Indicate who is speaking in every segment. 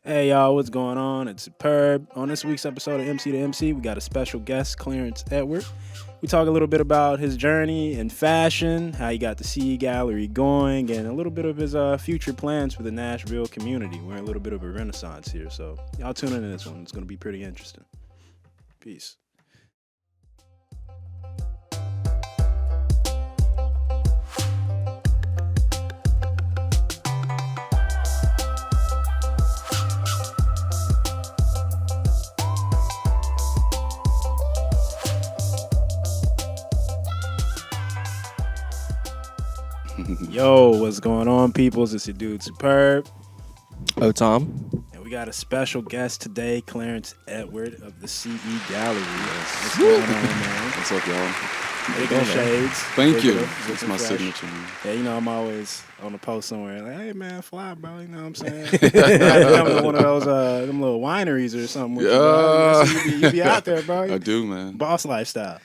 Speaker 1: Hey y'all, what's going on? It's Superb. On this week's episode of MC2MC, we got a special guest, Clarence Edward. We talk a little bit about his journey in fashion, how he got the CE Gallery going, and a little bit of his future plans for the Nashville community. We're in a little bit of a renaissance here, so y'all tune in to this one. It's going to be pretty interesting. Peace. Yo, what's going on, peoples? It's your dude, Superb.
Speaker 2: Oh, Tom.
Speaker 1: And we got a special guest today, Clarence Edward of the CE Gallery. What's going on, man?
Speaker 3: What's up, y'all?
Speaker 1: Taking the shades.
Speaker 3: Thank you.
Speaker 1: Looking
Speaker 3: That's my
Speaker 1: fresh.
Speaker 3: signature, man.
Speaker 1: Yeah, you know, I'm always on a post somewhere like, hey, man, fly, bro. You know what I'm saying? Come to one of those them little wineries or something. With you, bro. You be out there, bro.
Speaker 3: I do, man.
Speaker 1: Boss lifestyle.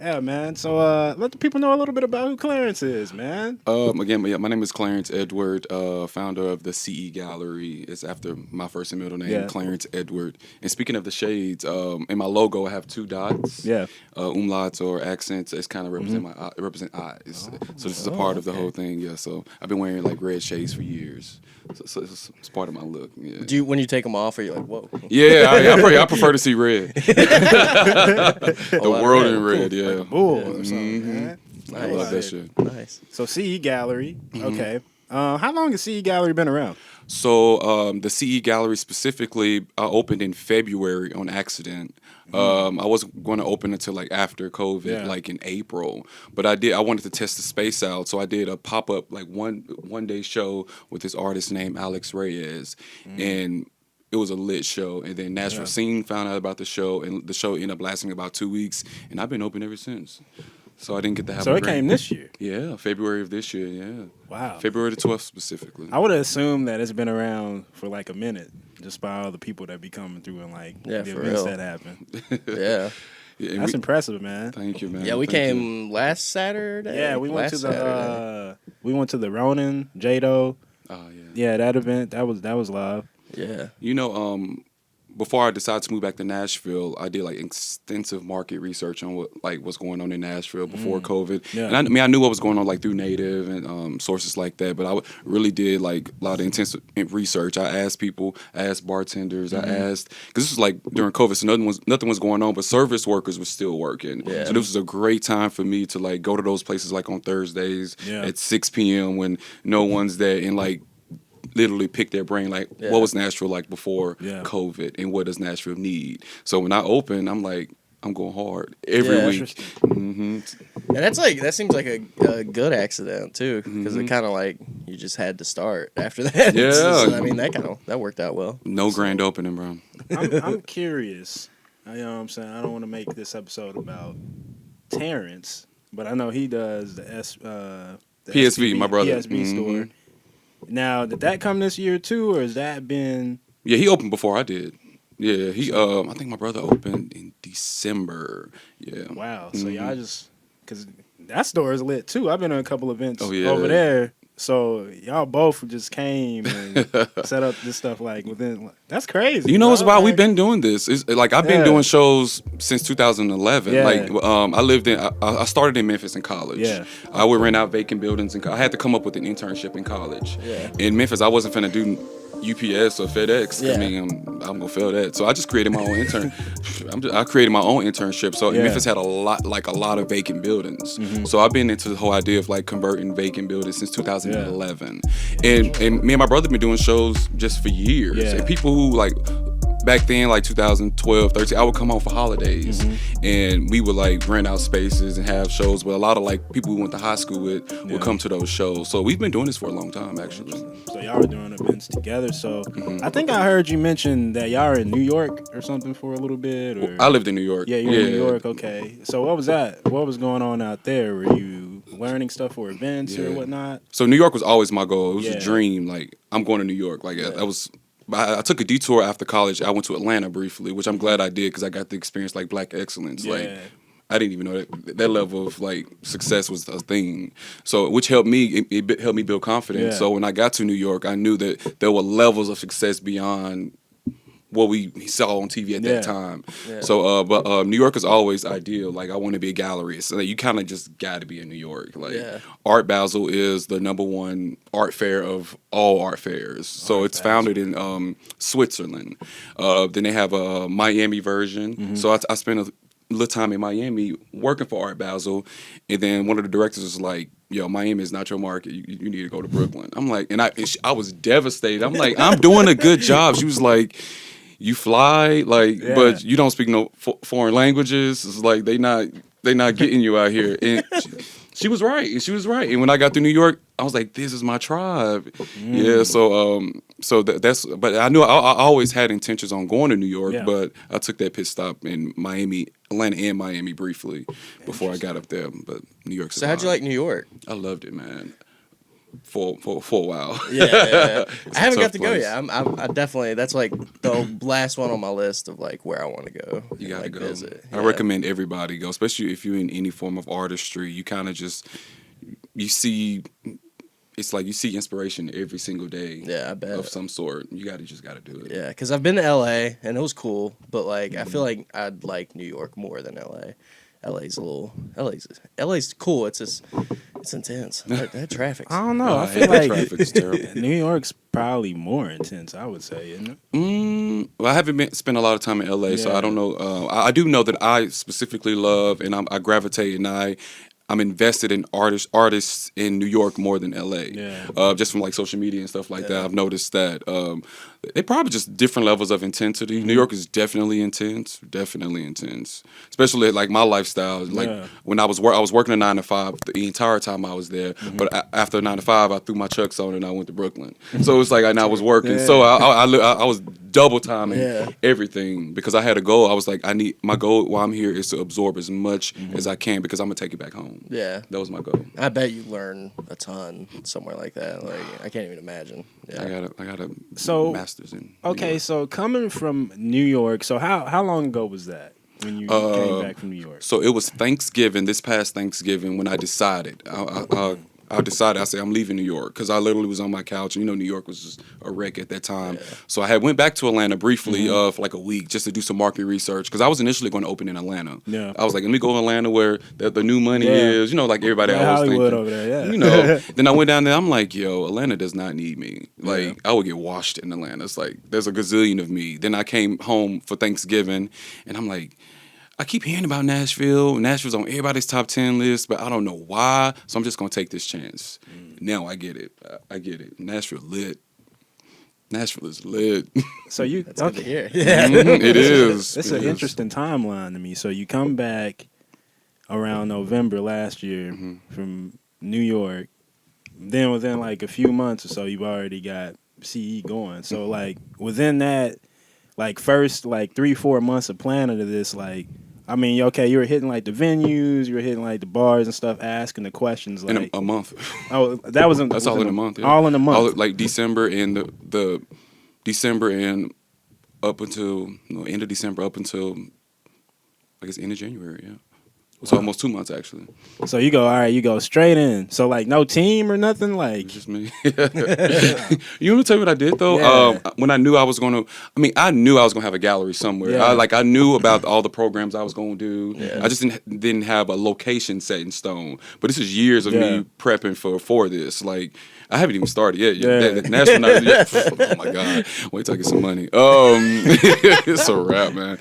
Speaker 1: Yeah, man. So let the people know a little bit about who Clarence is, man.
Speaker 3: Again, my name is Clarence Edward, founder of the CE Gallery. It's after my first and middle name, Clarence Edward. And speaking of the shades, in my logo, I have two dots.
Speaker 1: Yeah.
Speaker 3: Umlauts or accents. It's kind of represent eyes. So this is a part of the whole thing. Yeah. So I've been wearing like red shades for years. So it's part of my look. Yeah.
Speaker 2: When you take them off, are you like, whoa?
Speaker 3: Yeah, I prefer to see red. The world in red. Yeah.
Speaker 1: Like a bull or something, man.
Speaker 3: I love that shit.
Speaker 2: Nice.
Speaker 1: So CE Gallery, okay. How long has CE Gallery been around?
Speaker 3: So the CE Gallery specifically opened in February on accident. I wasn't going to open until like after COVID, like in April. But I wanted to test the space out, so I did a pop-up like one day show with this artist named Alex Reyes, and it was a lit show. And then Nashville Scene found out about the show, and the show ended up lasting about 2 weeks, and I've been open ever since. So I didn't get to have.
Speaker 1: So it came this year.
Speaker 3: Yeah, February of this year. Yeah.
Speaker 1: Wow.
Speaker 3: February the 12th specifically.
Speaker 1: I would have assumed that it's been around for like a minute, just by all the people that be coming through and like the
Speaker 2: for
Speaker 1: events
Speaker 2: real.
Speaker 1: that happen.
Speaker 2: Yeah.
Speaker 3: Yeah,
Speaker 1: That's impressive, man.
Speaker 3: Thank you, man.
Speaker 2: Yeah, we
Speaker 3: Thank you.
Speaker 2: came last Saturday.
Speaker 1: Yeah, we went to
Speaker 2: Saturday.
Speaker 1: the Ronin, Jado.
Speaker 3: Oh yeah.
Speaker 1: Yeah, that event that was live.
Speaker 2: Yeah.
Speaker 3: You know, before I decided to move back to Nashville, I did like extensive market research on what's going on in Nashville before COVID.
Speaker 1: Yeah.
Speaker 3: And I knew what was going on like through Native and sources like that, but I really did like a lot of intensive research. I asked people, I asked bartenders, I asked, because this was like during COVID, so nothing was going on, but service workers were still working.
Speaker 2: Yeah.
Speaker 3: So this was a great time for me to like go to those places like on Thursdays at 6 p.m. when no one's there, and like literally pick their brain like what was Nashville like before COVID, and what does Nashville need. So when I open, I'm like, I'm going hard every week.
Speaker 2: And that seems like a good accident too, because it kind of like you just had to start after that.
Speaker 3: Yeah.
Speaker 2: So, I mean that worked out well.
Speaker 3: No grand opening, bro.
Speaker 1: I'm curious. You know what I'm saying? I don't want to make this episode about Terrence, but I know he does the
Speaker 3: PSV, my brother.
Speaker 1: PSV store. Now, did that come this year too, or has that been?
Speaker 3: Yeah, he opened before I did. Yeah, I think my brother opened in December. Yeah.
Speaker 1: Wow. So y'all just, because that store is lit too. I've been on a couple events
Speaker 3: Oh, yeah.
Speaker 1: over there. So y'all both just came and set up this stuff like within. That's crazy.
Speaker 3: You know, it's
Speaker 1: bro.
Speaker 3: why
Speaker 1: Like,
Speaker 3: we've been doing this. It's like I've been doing shows since 2011.
Speaker 1: Yeah.
Speaker 3: Like I started in Memphis in college.
Speaker 1: Yeah.
Speaker 3: I would rent out vacant buildings, and I had to come up with an internship in college.
Speaker 2: Yeah.
Speaker 3: In Memphis, I wasn't finna do UPS or FedEx.
Speaker 2: Yeah.
Speaker 3: I mean, I'm gonna fail that. So I just created my own I created my own internship. So Memphis had a lot of vacant buildings. So I've been into the whole idea of like converting vacant buildings since 2011. And me and my brother been doing shows just for years.
Speaker 1: Yeah.
Speaker 3: And people who like back then, like 2012, 13, I would come home for holidays and we would like rent out spaces and have shows. But a lot of like people we went to high school with would come to those shows. So we've been doing this for a long time, actually.
Speaker 1: So y'all were doing events together. So I think I heard you mention that y'all are in New York or something for a little bit. Or
Speaker 3: I lived in New York.
Speaker 1: yeah, you're in New York. Okay. So what was that? What was going on out there? Were you learning stuff for events or whatnot?
Speaker 3: So New York was always my goal. It was
Speaker 1: Yeah.
Speaker 3: a dream. Like, I'm going to New York. Like, I took a detour after college. I went to Atlanta briefly, which I'm glad I did because I got to experience like black excellence.
Speaker 1: Yeah.
Speaker 3: Like, I didn't even know that level of like success was a thing. So which helped me. It helped me build confidence.
Speaker 1: Yeah.
Speaker 3: So when I got to New York, I knew that there were levels of success beyond what we saw on TV at that time.
Speaker 2: Yeah.
Speaker 3: So, but New York is always ideal. Like, I want to be a galleryist. So you kind of just got to be in New York. Like, Art Basel is the #1 art fair of all art fairs. So it's founded in Switzerland. Then they have a Miami version. So I spent a little time in Miami working for Art Basel, and then one of the directors was like, "Yo, Miami is not your market. You need to go to Brooklyn." I'm like, and I was devastated. I'm like, I'm doing a good job. She was like, "You fly, like, but you don't speak no foreign languages. It's like they not getting you out here." And she was right. She was right. And when I got to New York, I was like, "This is my tribe." Yeah. So that's. But I knew I always had intentions on going to New York, but I took that pit stop in Miami, Atlanta, and Miami briefly before I got up there. But New York.
Speaker 2: So how'd you like New York?
Speaker 3: I loved it, man. For a while.
Speaker 2: Yeah. I haven't got to
Speaker 3: place.
Speaker 2: go yet. I definitely, that's like the last one on my list of like where I want to go.
Speaker 3: You gotta go.
Speaker 2: Visit.
Speaker 3: I recommend everybody go, especially if you're in any form of artistry. You kind of just it's like you see inspiration every single day.
Speaker 2: Yeah, I bet.
Speaker 3: Of some sort. You just gotta do it.
Speaker 2: Yeah, because I've been to LA and it was cool, but like I feel like I'd like New York more than LA. LA's cool. It's just it's intense. That traffic.
Speaker 1: I don't know. I feel like
Speaker 3: traffic's terrible.
Speaker 1: New York's probably more intense, I would say, isn't it?
Speaker 3: Well, I haven't spent a lot of time in LA, so I don't know. I do know that I specifically love and I gravitate and I'm invested in artists in New York more than LA.
Speaker 1: Yeah.
Speaker 3: Just from like social media and stuff like that. I've noticed that they probably just different levels of intensity. New York is definitely intense, especially like my lifestyle. Like when I was working a 9 to 5 the entire time I was there. But after 9 to 5, I threw my chucks on and I went to Brooklyn. So it was like I was working. So I was double timing everything because I had a goal. I was like, my goal while I'm here is to absorb as much as I can because I'm gonna take it back home.
Speaker 2: Yeah,
Speaker 3: that was my goal.
Speaker 2: I bet you learn a ton somewhere like that. Like I can't even imagine. Yeah.
Speaker 3: I got a master's in.
Speaker 1: Okay, so coming from New York, so how long ago was that when you came back from New York?
Speaker 3: So it was this past Thanksgiving when I decided. I said I'm leaving New York because I literally was on my couch and New York was just a wreck at that time. Yeah. So I went back to Atlanta briefly for like a week just to do some market research because I was initially going to open in Atlanta. Yeah. I was like, let me go to Atlanta where the new money is. Like everybody always
Speaker 1: Hollywood
Speaker 3: thinking.
Speaker 1: Over there, yeah.
Speaker 3: Then I went down there. I'm like, yo, Atlanta does not need me. Like I would get washed in Atlanta. It's like there's a gazillion of me. Then I came home for Thanksgiving and I'm like, I keep hearing about Nashville. Nashville's on everybody's top 10 list, but I don't know why. So I'm just going to take this chance. Now I get it. Nashville lit. Nashville is lit.
Speaker 1: So
Speaker 2: That's good to hear.
Speaker 3: It is.
Speaker 1: It's an interesting timeline to me. So you come back around November last year from New York. Then within like a few months or so, you've already got CE going. So like within that, like first like 3-4 months of planning to this, like, I mean, okay, you were hitting like the venues, you were hitting like the bars and stuff, asking the questions like
Speaker 3: in a month.
Speaker 1: Oh, that was
Speaker 3: that's all in a month. Yeah.
Speaker 1: All in a month.
Speaker 3: Like December and the December and up until end of December up until I guess end of January. Yeah. It's almost 2 months actually.
Speaker 1: So you go straight in. So like no team or nothing, like
Speaker 3: it's just me. You want to tell you what I did though? Yeah. When I knew I was gonna have a gallery somewhere. Yeah. I knew about all the programs I was gonna do. Yeah. I just didn't have a location set in stone. But this is years of me prepping for this. Like I haven't even started yet. Yeah. National oh my God. Wait till I get some money. It's a wrap, man.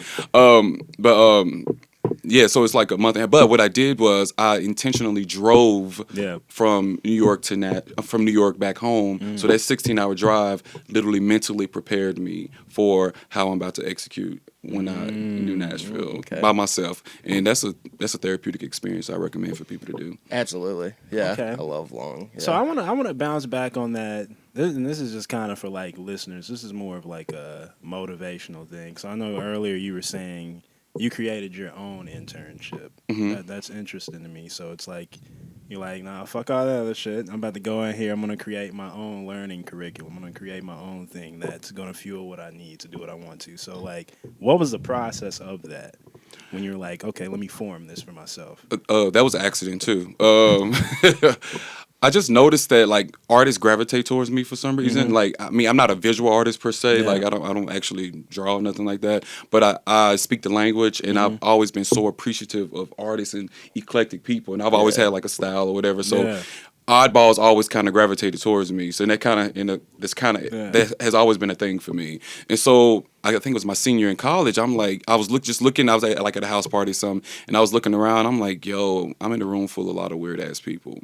Speaker 3: Yeah, so it's like a month. But what I did was I intentionally drove from New York back home. So that 16-hour drive literally mentally prepared me for how I'm about to execute when I do Nashville by myself, and that's a therapeutic experience I recommend for people to do.
Speaker 2: Absolutely, yeah. Okay. I love long. Yeah.
Speaker 1: So I want to bounce back on that. This is just kind of for like listeners. This is more of like a motivational thing. So I know earlier you were saying you created your own internship. That's interesting to me. So it's like you're like, nah, fuck all that other shit. I'm about to go in here. I'm going to create my own learning curriculum. I'm going to create my own thing that's going to fuel what I need to do what I want to. So like, what was the process of that when you're like, okay, let me form this for myself?
Speaker 3: That was an accident too. I just noticed that like artists gravitate towards me for some reason.
Speaker 1: Mm-hmm.
Speaker 3: Like I mean, I'm not a visual artist per se.
Speaker 1: Yeah.
Speaker 3: Like I don't actually draw or nothing like that. But I speak the language, and I've always been so appreciative of artists and eclectic people, and I've always had like a style or whatever. So.
Speaker 1: Yeah.
Speaker 3: Oddballs always kind of gravitated towards me, so that kind of that has always been a thing for me. And so I think it was my senior year in college. I'm like, I was looking. I was at a house party or something, and I was looking around. I'm like, yo, I'm in a room full of a lot of weird ass people,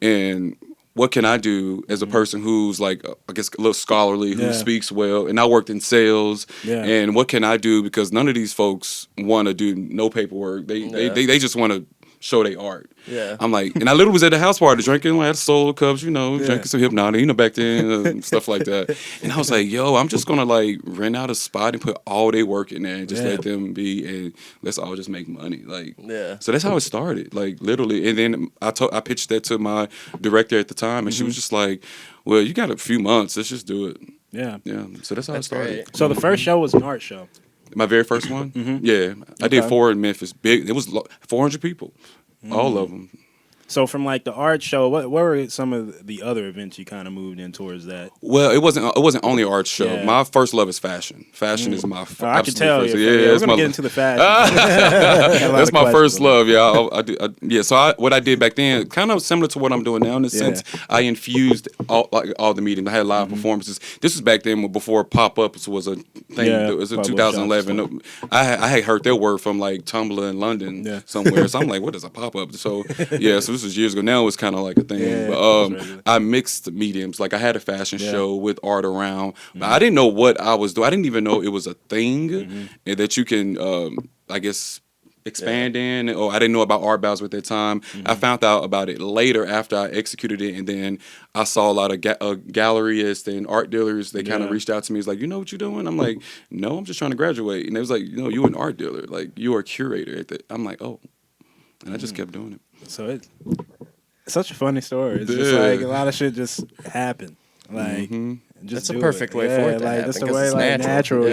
Speaker 3: and what can I do as a person who's like, I guess a little scholarly, who speaks well, and I worked in sales, and what can I do, because none of these folks want to do no paperwork. They just want to show their art.
Speaker 2: Yeah.
Speaker 3: I'm like, and I literally was at the house party drinking like solo cups, drinking some Hypnotic, back then, stuff like that. And I was like, yo, I'm just gonna like rent out a spot and put all their work in there and just let them be, and let's all just make money. Like, so that's how it started, like literally. And then I pitched that to my director at the time, and she was just like, well, you got a few months, let's just do it. Yeah. So that's how it started.
Speaker 2: Great.
Speaker 1: So the first show was an art show.
Speaker 3: My very first one? Yeah. I did 4 in Memphis. Big. It was 400 people. All of them.
Speaker 1: So from like the art show, what were some of the other events you kind of moved in towards that?
Speaker 3: Well, it wasn't only an art show.
Speaker 1: Yeah.
Speaker 3: My first love is fashion. Fashion is my
Speaker 1: I can tell
Speaker 3: first.
Speaker 1: you.
Speaker 3: Yeah,
Speaker 1: we're gonna get into the fashion.
Speaker 3: That's my first love. Yeah, So what I did back then, kind of similar to what I'm doing now in a sense. I infused all the meetings. I had live performances. This was back then before pop-ups was a thing. It was in 2011. I had heard their word from like Tumblr in London somewhere. So I'm like, what is a pop-up? So so this was years ago. Now it's kind of like a thing. But I mixed mediums. Like I had a fashion show with art around. But I didn't know what I was doing. I didn't even know it was a thing and that you can, I guess, expand in. Or I didn't know about art battles at that time. I found out about it later after I executed it. And then I saw a lot of gallerists and art dealers. They kind of reached out to me. It's like, you know what you're doing? I'm like, no, I'm just trying to graduate. And they was like, you're an art dealer. Like, you're a curator. I'm like, oh. And I just kept doing it.
Speaker 1: So it's such a funny story. It's just like a lot of shit just happened. Like just
Speaker 2: that's a perfect way for it to happen.
Speaker 1: That's the way, like natural.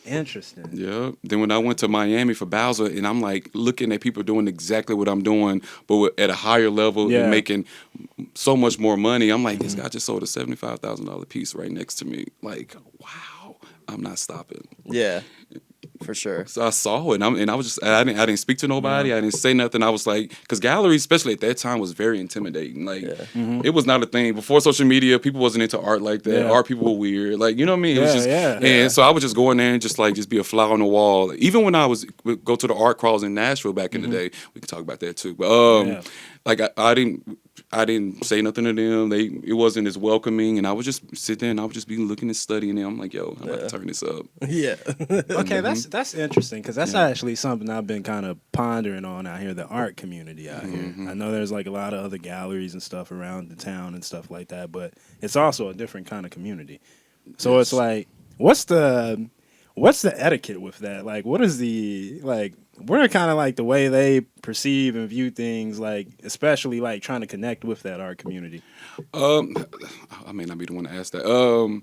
Speaker 1: Interesting.
Speaker 3: Yeah. Then when I went to Miami for Bowser, and I'm like looking at people doing exactly what I'm doing, but at a higher level and making so much more money. I'm like, this guy just sold a $75,000 piece right next to me. Like, wow, I'm not stopping.
Speaker 2: Yeah. For sure.
Speaker 3: So I saw it, and I was just, I didn't speak to nobody. I didn't say nothing. I was like, because galleries, especially at that time, was very intimidating. Like, it was not a thing. Before social media, people wasn't into art like that. Art people were weird. Like, you know what I mean? It was just, and so I would just go in there and just be a fly on the wall. Even when I would go to the art crawls in Nashville back in the day, we can talk about that too. But like I didn't say nothing to them. It wasn't as welcoming, and I would just sit there and I would just be looking and studying. And I'm like, yo, I'm about to turn this up.
Speaker 2: Yeah.
Speaker 1: Okay, that's interesting, because that's actually something I've been kind of pondering on out here, the art community out here. I know there's like a lot of other galleries and stuff around the town and stuff like that, but it's also a different kind of community. So it's like, what's the etiquette with that? Like, what is what are kind of like the way they perceive and view things, like especially like trying to connect with that art community?
Speaker 3: I may not be the one to ask that.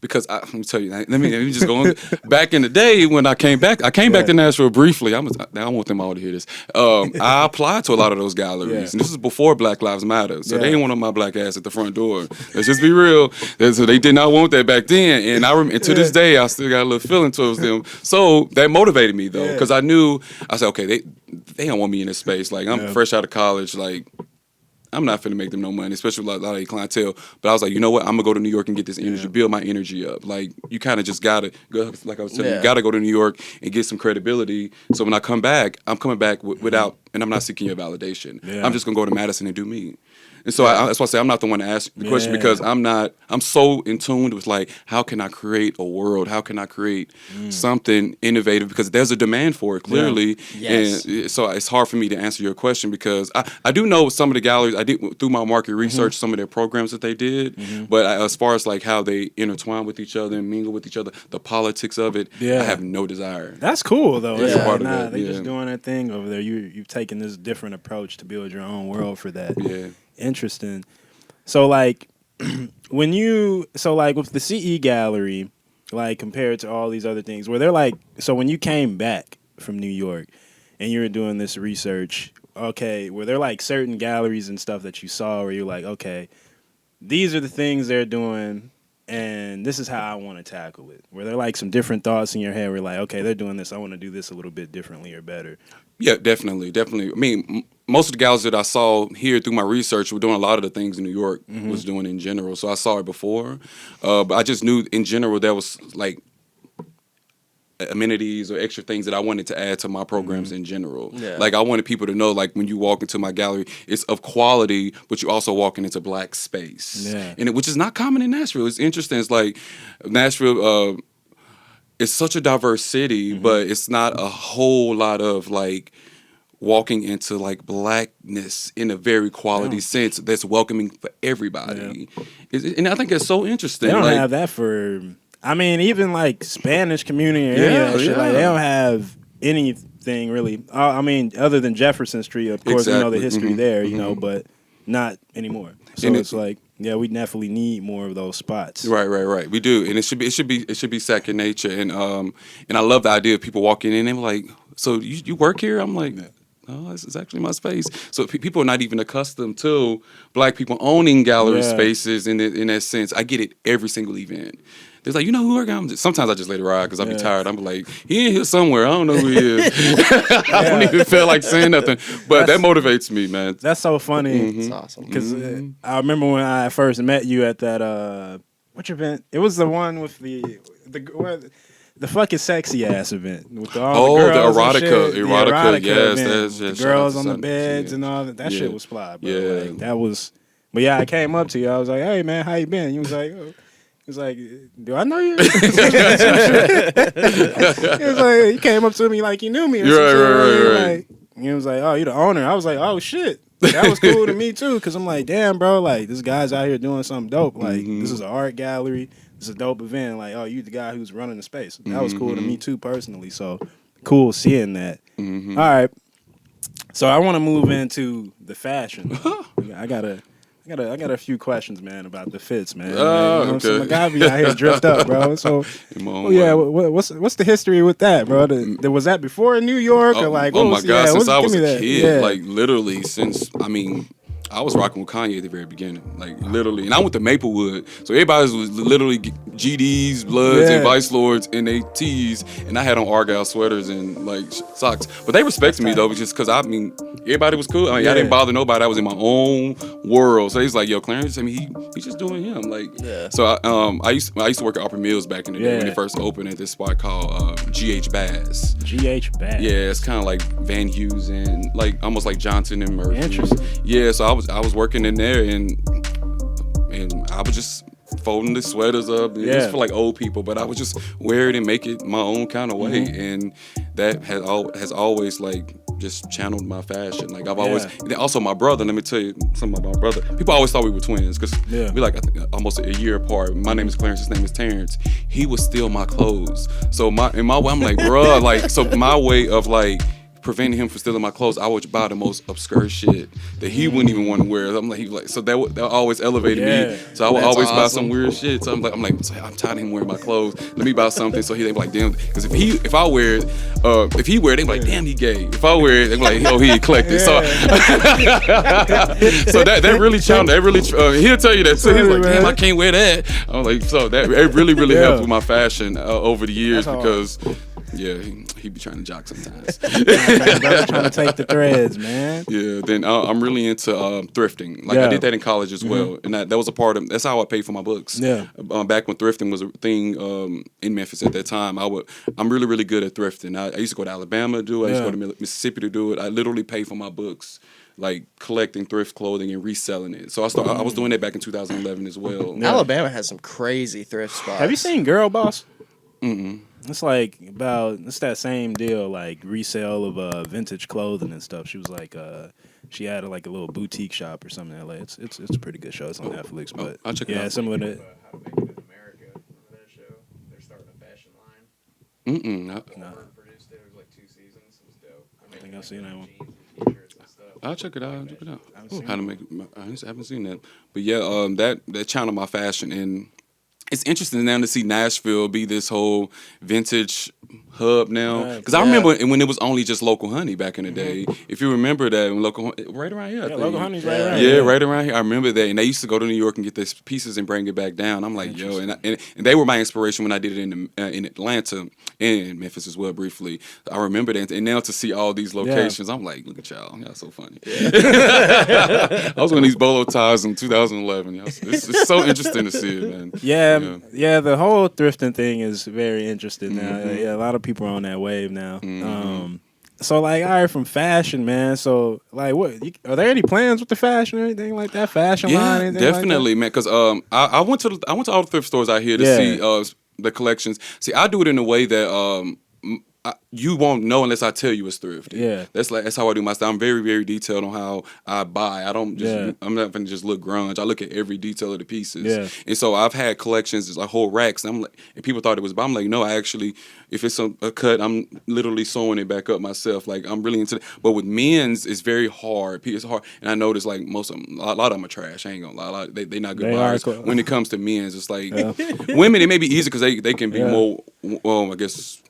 Speaker 3: Because let me tell you, let me just go on. Back in the day when I came back to Nashville briefly. I want them all to hear this. I applied to a lot of those galleries, and this is before Black Lives Matter. So they didn't want my black ass at the front door. Let's just be real. So they did not want that back then, and and to this day, I still got a little feeling towards them. So that motivated me though, because I said, okay, they don't want me in this space. Like I'm fresh out of college, like. I'm not finna make them no money, especially with a lot of clientele. But I was like, you know what? I'm gonna go to New York and get this energy, build my energy up. Like you kind of just gotta go. Like I was telling you, gotta go to New York and get some credibility. So when I come back, I'm coming back without, and I'm not seeking your validation. I'm just gonna go to Madison and do me. And so that's why I say I'm not the one to ask the question, because I'm so in tune with like, how can I create a world? How can I create something innovative? Because there's a demand for it, clearly. And so it's hard for me to answer your question, because I do know some of the galleries, I did through my market research, some of their programs that they did. But as far as like how they intertwine with each other and mingle with each other, the politics of it, I have no desire.
Speaker 1: That's cool though.
Speaker 3: It's a part of that.
Speaker 1: They're just doing their thing over there. You've taken this different approach to build your own world for that.
Speaker 3: Yeah.
Speaker 1: Interesting. So like with the CE gallery, like compared to all these other things, were there like, so when you came back from New York and you were doing this research, okay, were there like certain galleries and stuff that you saw where you're like, okay, these are the things they're doing, and this is how I want to tackle it? Were there like some different thoughts in your head where you're like, okay, they're doing this, I want to do this a little bit differently or better?
Speaker 3: Yeah, definitely. I mean, most of the galleries that I saw here through my research were doing a lot of the things in New York was doing in general. So I saw it before, but I just knew in general there was like amenities or extra things that I wanted to add to my programs in general.
Speaker 2: Yeah.
Speaker 3: Like I wanted people to know, like when you walk into my gallery, it's of quality, but you're also walking into black space, and which is not common in Nashville. It's interesting. It's like Nashville. It's such a diverse city, but it's not a whole lot of like walking into like blackness in a very quality sense that's welcoming for everybody. And I think it's so interesting.
Speaker 1: They don't
Speaker 3: like,
Speaker 1: have that for. I mean, even like Spanish community or any of that shit, like they don't have anything really. I mean, other than Jefferson Street, of course, we know the history there, you know, but not anymore. So it's like, yeah, we definitely need more of those spots.
Speaker 3: Right. We do, and it should be second nature. And I love the idea of people walking in and like, so you work here? I'm like, no, this is actually my space. So people are not even accustomed to black people owning gallery spaces in that sense. I get it every single event. It's like, you know who I got? Sometimes I just let it ride because I be tired. I'm like, he in here somewhere. I don't know who he is. I don't even feel like saying nothing. But that motivates me, man.
Speaker 1: That's so funny.
Speaker 2: It's awesome.
Speaker 1: Because I remember when I first met you at that, which event? It was the one with the fucking sexy ass event. With all the girls
Speaker 3: the
Speaker 1: erotica.
Speaker 3: Yes.
Speaker 1: The girls on the beds and all that. That shit was fly, bro.
Speaker 3: Yeah.
Speaker 1: Like, that was, but yeah, I came up to you. I was like, hey, man, how you been? You was like, oh. He was like, do I know you? He was like, he came up to me like he knew me. Right. Like, he was like, oh, you the owner. I was like, oh, shit. That was cool to me, too, because I'm like, damn, bro, like, this guy's out here doing something dope. Like, this is an art gallery. This is a dope event. Like, oh, you the guy who's running the space. That was cool to me, too, personally. So, cool seeing that. All right. So, I want to move into the fashion. I got a few questions, man, about the fits, man.
Speaker 3: Okay.
Speaker 1: So my guy be out here dressed up, bro. So, what's the history with that, bro? Was that before in New York or like?
Speaker 3: Oh my God! Since I was a kid,
Speaker 1: yeah.
Speaker 3: like literally since I was rocking with Kanye at the very beginning, like literally, and I went to Maplewood, so everybody was literally GDs, Bloods, and Vice Lords in their tees, and I had on Argyle sweaters and like socks. But they respected me though, just because everybody was cool. I didn't bother nobody. I was in my own world. So he's like, "Yo, Clarence, he's just doing him." Like, so I used to work at Upper Mills back in the day when it first opened at this spot called GH Bass.
Speaker 1: GH Bass.
Speaker 3: Yeah, it's kind of like Van Heusen and like almost like Johnson and Murphy.
Speaker 1: Interesting.
Speaker 3: Yeah, so I was working in there and I was just folding the sweaters up. It was for like old people, but I would just wear it and make it my own kind of way, and that has always like just channeled my fashion. Like I've always, and then also my brother. Let me tell you something about my brother. People always thought we were twins because we like I think almost a year apart. My name is Clarence. His name is Terrence. He would steal my clothes. So in my way, I'm like, bruh, like so my way of like preventing him from stealing my clothes, I would buy the most obscure shit that he wouldn't even want to wear. I'm like, so that always elevated me. So I would always buy some weird shit. So I'm tired of him wearing my clothes. Let me buy something. So they be like, damn, because if I wear it, if he wear it, they be like, damn, he gay. If I wear it, they be like, oh, he eclectic. So, so that really challenged. That really he'll tell you that. So he's like, damn, I can't wear that. I'm like, so that it really helped with my fashion over the years because. Yeah, he be trying to jock sometimes.
Speaker 1: Brother trying to take the threads, man.
Speaker 3: Yeah, then I'm really into thrifting. Like I did that in college as well, and that was a part of. That's how I paid for my books. Yeah, back when thrifting was a thing in Memphis at that time, I'm really good at thrifting. I used to go to Alabama to do it. I used to go to Mississippi to do it. I literally pay for my books, like collecting thrift clothing and reselling it. So I was doing that back in 2011 as well.
Speaker 2: Alabama has some crazy thrift spots.
Speaker 1: Have you seen Girl Boss? It's like it's that same deal, like resale of vintage clothing and stuff. She was like, she had like a little boutique shop or something in LA. It's a pretty good show. It's on Netflix, but
Speaker 3: I'll check it out.
Speaker 1: Similar to
Speaker 4: How to Make It in America. Remember that show? They're starting a fashion line.
Speaker 3: No.
Speaker 4: Produced it. It was like 2 seasons. It was dope.
Speaker 1: I think I've seen that one.
Speaker 4: Jeans and t-shirts and stuff.
Speaker 3: I'll check it out. How to make? I haven't seen that, but yeah, that channeled my fashion, and it's interesting now to see Nashville be this whole vintage hub now. Because I remember when it was only just Local Honey back in the day. If you remember that, when right around here. I think.
Speaker 1: Local Honey's right around
Speaker 3: Yeah,
Speaker 1: here.
Speaker 3: right around here. I remember that. And they used to go to New York and get their pieces and bring it back down. I'm like, yo. And they were my inspiration when I did it in Atlanta and Memphis as well, briefly. I remember that. And now to see all these locations, I'm like, look at y'all. Y'all so funny. I was wearing these bolo ties in 2011. Y'all. It's so interesting to see it, man.
Speaker 1: Yeah, the whole thrifting thing is very interesting now. Yeah, a lot of people are on that wave now. So like, all right, from fashion, man. So like, are there any plans with the fashion or anything like that? Fashion line, anything
Speaker 3: definitely,
Speaker 1: like that?
Speaker 3: man. Because I went to all the thrift stores out here to see the collections. See, I do it in a way that you won't know unless I tell you it's thrifted. Yeah, that's how I do my stuff. I'm very, very detailed on how I buy. I don't just I'm not gonna just look grunge. I look at every detail of the pieces. Yeah. And so I've had collections, like whole racks. And I'm like, and people thought it was, but I'm like, no, I actually, if it's a cut, I'm literally sewing it back up myself. Like I'm really into it. But with men's, it's very hard. It's hard, and I noticed like most of them, a lot of them are trash. I ain't gonna lie, they not good buyers. When it comes to men's, it's like women. It may be easy because they can be more. Well, I guess.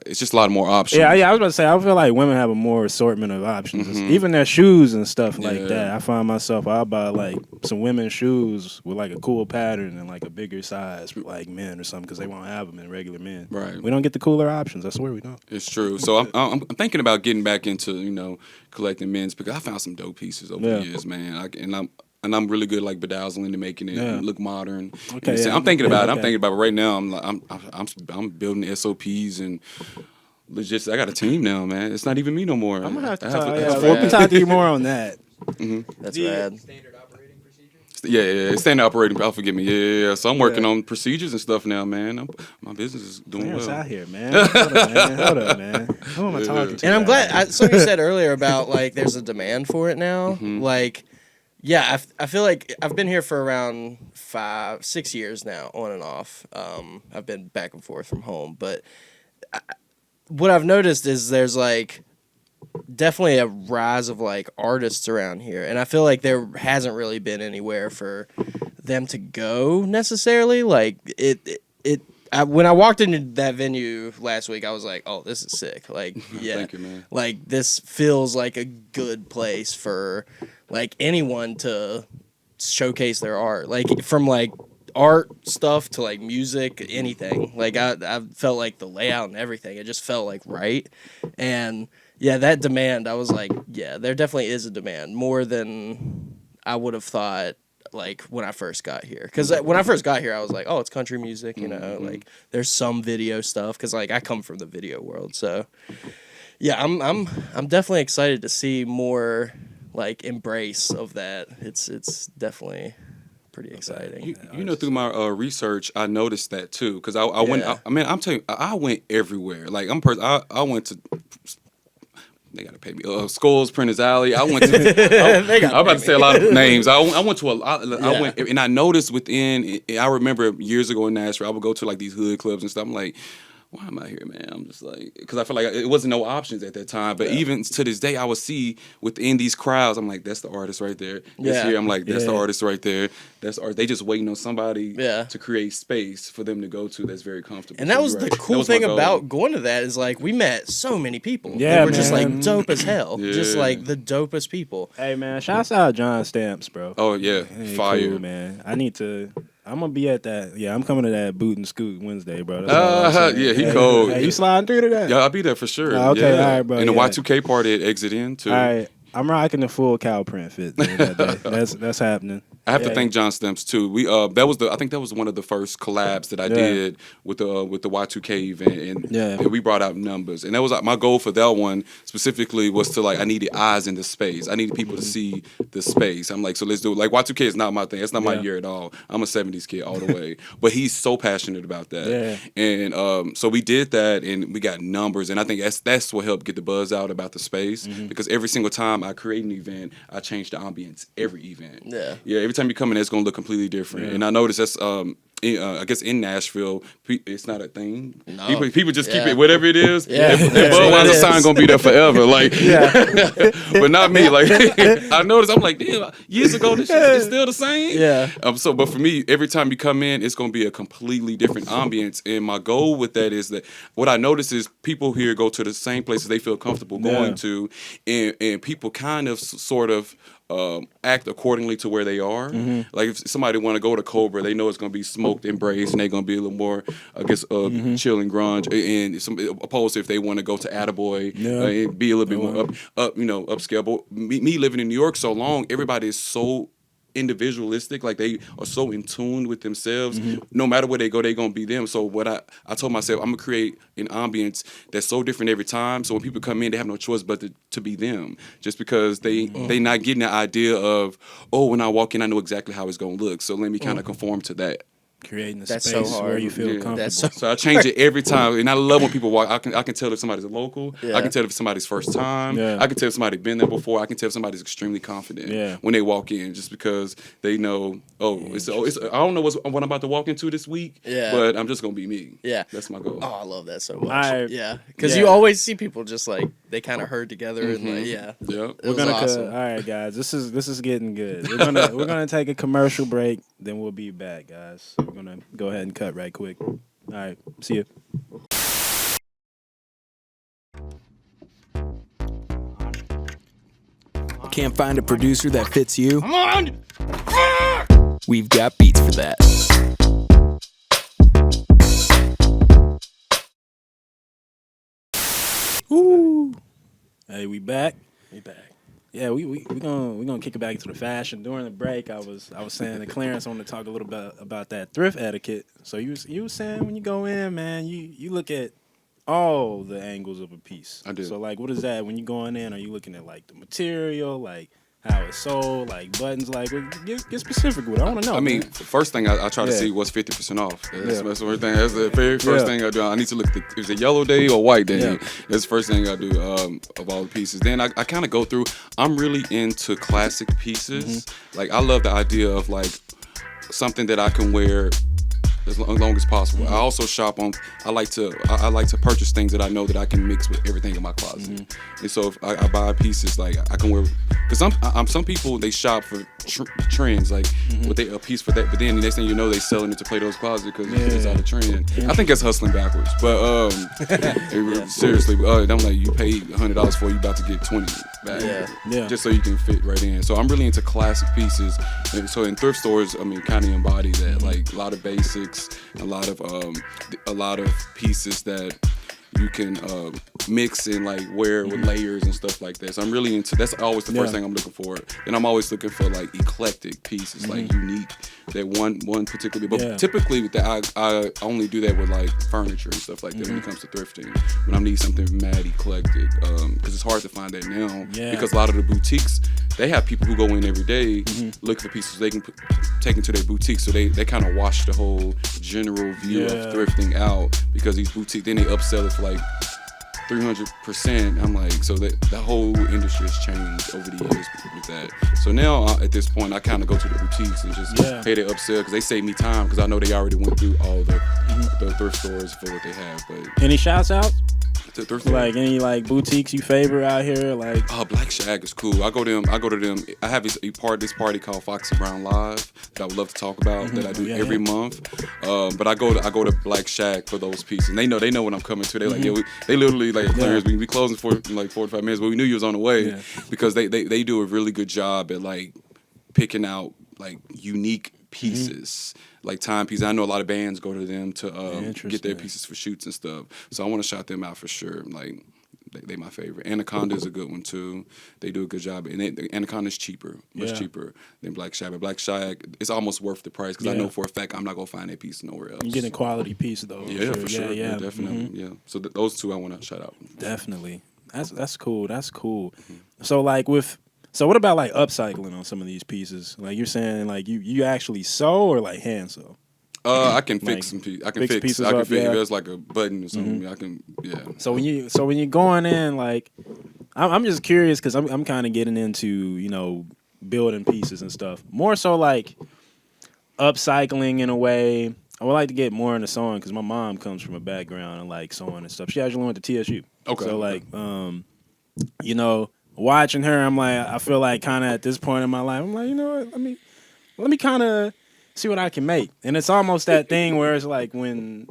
Speaker 3: It's just a lot more options.
Speaker 1: Yeah. I was about to say, I feel like women have a more assortment of options. Even their shoes and stuff like that. I find myself, I'll buy like some women's shoes with like a cool pattern and like a bigger size for like men or something because they won't have them in regular men. Right. We don't get the cooler options. I swear we don't.
Speaker 3: It's true. So I'm thinking about getting back into, collecting men's because I found some dope pieces over the years, man. And I'm really good like bedazzling and making it look modern. Okay, I'm thinking about it. I'm thinking about it right now. I'm building SOPs and logistics. I got a team now, man. It's not even me no more.
Speaker 1: I'm gonna have to talk to you more on that.
Speaker 2: That's rad.
Speaker 4: Standard operating procedures?
Speaker 3: Yeah. Standard operating. Forgive me. Yeah. So I'm working on procedures and stuff now, man. My business is doing well.
Speaker 1: Out here, man. Hold up, man. Who am I talking to?
Speaker 2: And I'm glad. You said earlier about like there's a demand for it now. Like. Yeah, I feel like I've been here for around 5-6 years now, on and off. I've been back and forth from home, but what I've noticed is there's like definitely a rise of like artists around here, and I feel like there hasn't really been anywhere for them to go necessarily. Like when I walked into that venue last week, I was like, "Oh, this is sick!" Like, yeah,
Speaker 3: thank you, man.
Speaker 2: Like this feels like a good place for like anyone to showcase their art, like from like art stuff to like music, anything. Like I felt like the layout and everything, it just felt like right. And yeah, that demand, I was like, yeah, there definitely is a demand, more than I would have thought like when I first got here. Because when I first got here, I was like, oh, it's country music, like there's some video stuff, because like I come from the video world. So yeah, I'm definitely excited to see more like embrace of that. It's definitely pretty exciting.
Speaker 3: Through my research, I noticed that too. Because I went. I'm telling you, I went everywhere. Like I went to. They gotta pay me. Scholes, Prentice Alley. I went to. I'm about to say a lot of names. I went to a lot. I went, and I noticed within. I remember years ago in Nashville, I would go to like these hood clubs and stuff. I'm like, why am I here, man? I'm just like, because I feel like it wasn't no options at that time. But even to this day, I would see within these crowds, I'm like, that's the artist right there. Here, I'm like, that's the artist right there. That's art. They just waiting on somebody to create space for them to go to that's very comfortable.
Speaker 2: And that was the cool thing about going to that is like we met so many people.
Speaker 1: Yeah,
Speaker 2: they were just like dope as hell. Yeah. Just like the dopest people.
Speaker 1: Hey man, shouts out John Stamps, bro.
Speaker 3: Oh yeah, fire,
Speaker 1: cool, man. I'm gonna be at that. Yeah, I'm coming to that Boot and Scoot Wednesday, bro.
Speaker 3: Yeah, he cold.
Speaker 1: Hey, you sliding through to that?
Speaker 3: Yeah, I'll be there for sure.
Speaker 1: Okay, all right, bro.
Speaker 3: And the Y2K party at Exit In too.
Speaker 1: All right, I'm rocking the full cow print fit that day. That's happening.
Speaker 3: I have to thank John Stamps too. We I think that was one of the first collabs that I did with the Y2K event, and we brought out numbers. And that was my goal for that one specifically was to like I needed eyes in the space. I needed people to see the space. I'm like, so let's do it. Like Y2K is not my thing. That's not my year at all. I'm a 70s kid all the way. But he's so passionate about that. Yeah. And so we did that and we got numbers. And I think that's what helped get the buzz out about the space because every single time I create an event, I change the ambience every event. Yeah. Every time you come in, it's gonna look completely different. And I noticed that's I guess in Nashville, it's not a thing.
Speaker 2: No.
Speaker 3: People just keep
Speaker 2: Yeah.
Speaker 3: it whatever it is.
Speaker 2: Yeah.
Speaker 3: The
Speaker 2: That's what
Speaker 3: Budweiser
Speaker 2: it is.
Speaker 3: sign gonna be there forever. Like, but not me. Like, I noticed. I'm like, damn. Years ago, this shit is still the same.
Speaker 2: Yeah.
Speaker 3: But for me, every time you come in, it's gonna be a completely different ambience. And my goal with that is that what I notice is people here go to the same places they feel comfortable going to, and people kind of sort of. Act accordingly to where they are. Like if somebody want to go to Cobra, they know it's going to be smoked and braised, and they're going to be a little more, I guess, chill and grunge. And opposed to if they want to go to Attaboy and be a little bit more upscale. But me living in New York so long, everybody is so individualistic, like they are so in tune with themselves. No matter where they go, they're gonna be them. So what I told myself, I'm gonna create an ambience that's so different every time, so when people come in, they have no choice but to be them, just because they not getting the idea of, oh, when I walk in, I know exactly how it's gonna look, so let me kind of conform to that.
Speaker 1: Creating a
Speaker 2: That's
Speaker 1: space
Speaker 2: so hard.
Speaker 1: where you feel comfortable.
Speaker 2: That's
Speaker 3: So I change it every time, and I love when people walk. I can tell if somebody's a local.
Speaker 2: Yeah.
Speaker 3: I can tell if somebody's first time.
Speaker 1: Yeah.
Speaker 3: I can tell if somebody's been there before. I can tell if somebody's extremely confident when they walk in, just because they know. It's I don't know what I'm about to walk into this week.
Speaker 2: Yeah.
Speaker 3: But I'm just gonna be me.
Speaker 2: Yeah.
Speaker 3: That's my goal.
Speaker 2: Oh, I love that so much.
Speaker 1: Yeah.
Speaker 2: Because you always see people just like they kind of herd together and like
Speaker 3: Yeah.
Speaker 2: It
Speaker 1: We're
Speaker 2: was
Speaker 1: gonna
Speaker 2: awesome.
Speaker 1: all right, guys. This is getting good. We're gonna take a commercial break, then we'll be back, guys. So we're gonna go ahead and cut right quick. All right, see you.
Speaker 5: Can't find a producer that fits you?
Speaker 2: Come on!
Speaker 5: We've got beats for that.
Speaker 1: Woo! Hey, we back.
Speaker 2: We back.
Speaker 1: Yeah, we gonna kick it back to the fashion. During the break, I was saying to Clarence, I want to talk a little bit about that thrift etiquette. So you was saying when you go in, man, you look at all the angles of a piece.
Speaker 3: I do.
Speaker 1: So like, what is that when you going in? Are you looking at like the material, like how it's sold, like buttons, like get specific with it. I want to know.
Speaker 3: I mean,
Speaker 1: man.
Speaker 3: the first thing I try to see what's 50% off. That's the first thing. That's the very first thing I do. I need to look at if it's a yellow day or white day.
Speaker 1: Yeah.
Speaker 3: That's the first thing I do of all the pieces. Then I kind of go through. I'm really into classic pieces. Like I love the idea of like something that I can wear as long as possible. I also shop on. I like to purchase things that I know that I can mix with everything in my closet. And so if I buy pieces like I can wear, because I'm some people they shop for trends like with a piece for that, but then the next thing you know they selling it to Plato's Closet because it's out of trend. I think that's hustling backwards. But seriously, I'm like you paid $100 for it, you about to get 20 back.
Speaker 1: Yeah.
Speaker 3: Just so you can fit right in. So I'm really into classic pieces. And so in thrift stores, I mean, kind of embody that. Like a lot of basics, a lot of pieces that you can mix and like wear with layers and stuff like that. So I'm really into. That's always the first thing I'm looking for. And I'm always looking for like eclectic pieces, like unique. That one particularly, but typically that I only do that with like furniture and stuff like that when it comes to thrifting. When I need something mad eclectic, because it's hard to find that now. Because a lot of the boutiques, they have people who go in every day looking for pieces they can take into their boutique. So they kind of wash the whole general view of thrifting out, because these boutiques then they upsell it for like 300%. I'm like, so that whole industry has changed over the years with that. So now at this point, I kind of go to the boutiques and just pay their upsell, because they save me time, because I know they already went through all the thrift stores for what they have. But
Speaker 1: any shouts out?
Speaker 3: to thrift store.
Speaker 1: Like any like boutiques you favor out here? Like
Speaker 3: Black Shag is cool. I go to them. I have this party called Foxy Brown Live that I would love to talk about that I do every month. But I go to Black Shag for those pieces. And they know when I'm coming to. They like they literally like Clarence, we closing for like 45 minutes, but we knew you was on the way because they do a really good job at like picking out like unique pieces. Like timepieces. I know a lot of bands go to them to get their pieces for shoots and stuff. So I want to shout them out for sure. Like they my favorite. Anaconda is a good one too. They do a good job. And Anaconda is cheaper, much cheaper than Black Shag. But Black Shag, it's almost worth the price, because I know for a fact I'm not gonna find that piece nowhere else.
Speaker 1: you're getting a quality piece though.
Speaker 3: Yeah, for sure. Yeah, definitely. Yeah. So those two I want to shout out.
Speaker 1: Definitely. That's cool. That's cool. So like So what about like upcycling on some of these pieces? Like you're saying, like you actually sew or like hand sew?
Speaker 3: I can fix some pieces. I can
Speaker 1: fix
Speaker 3: fix.
Speaker 1: pieces
Speaker 3: I can
Speaker 1: up,
Speaker 3: fix.
Speaker 1: yeah.
Speaker 3: If there's like a button or something, I can. Yeah.
Speaker 1: So when you're going in, like I'm just curious, because I'm kind of getting into building pieces and stuff. More so like upcycling in a way I would like to get more into sewing because my mom comes from a background in like sewing and stuff. She actually went to TSU.
Speaker 3: Okay.
Speaker 1: So like, you know, watching her, I'm like, I feel like kind of at this point in my life, I'm like, you know what, let me kind of see what I can make. And it's almost that thing where it's like when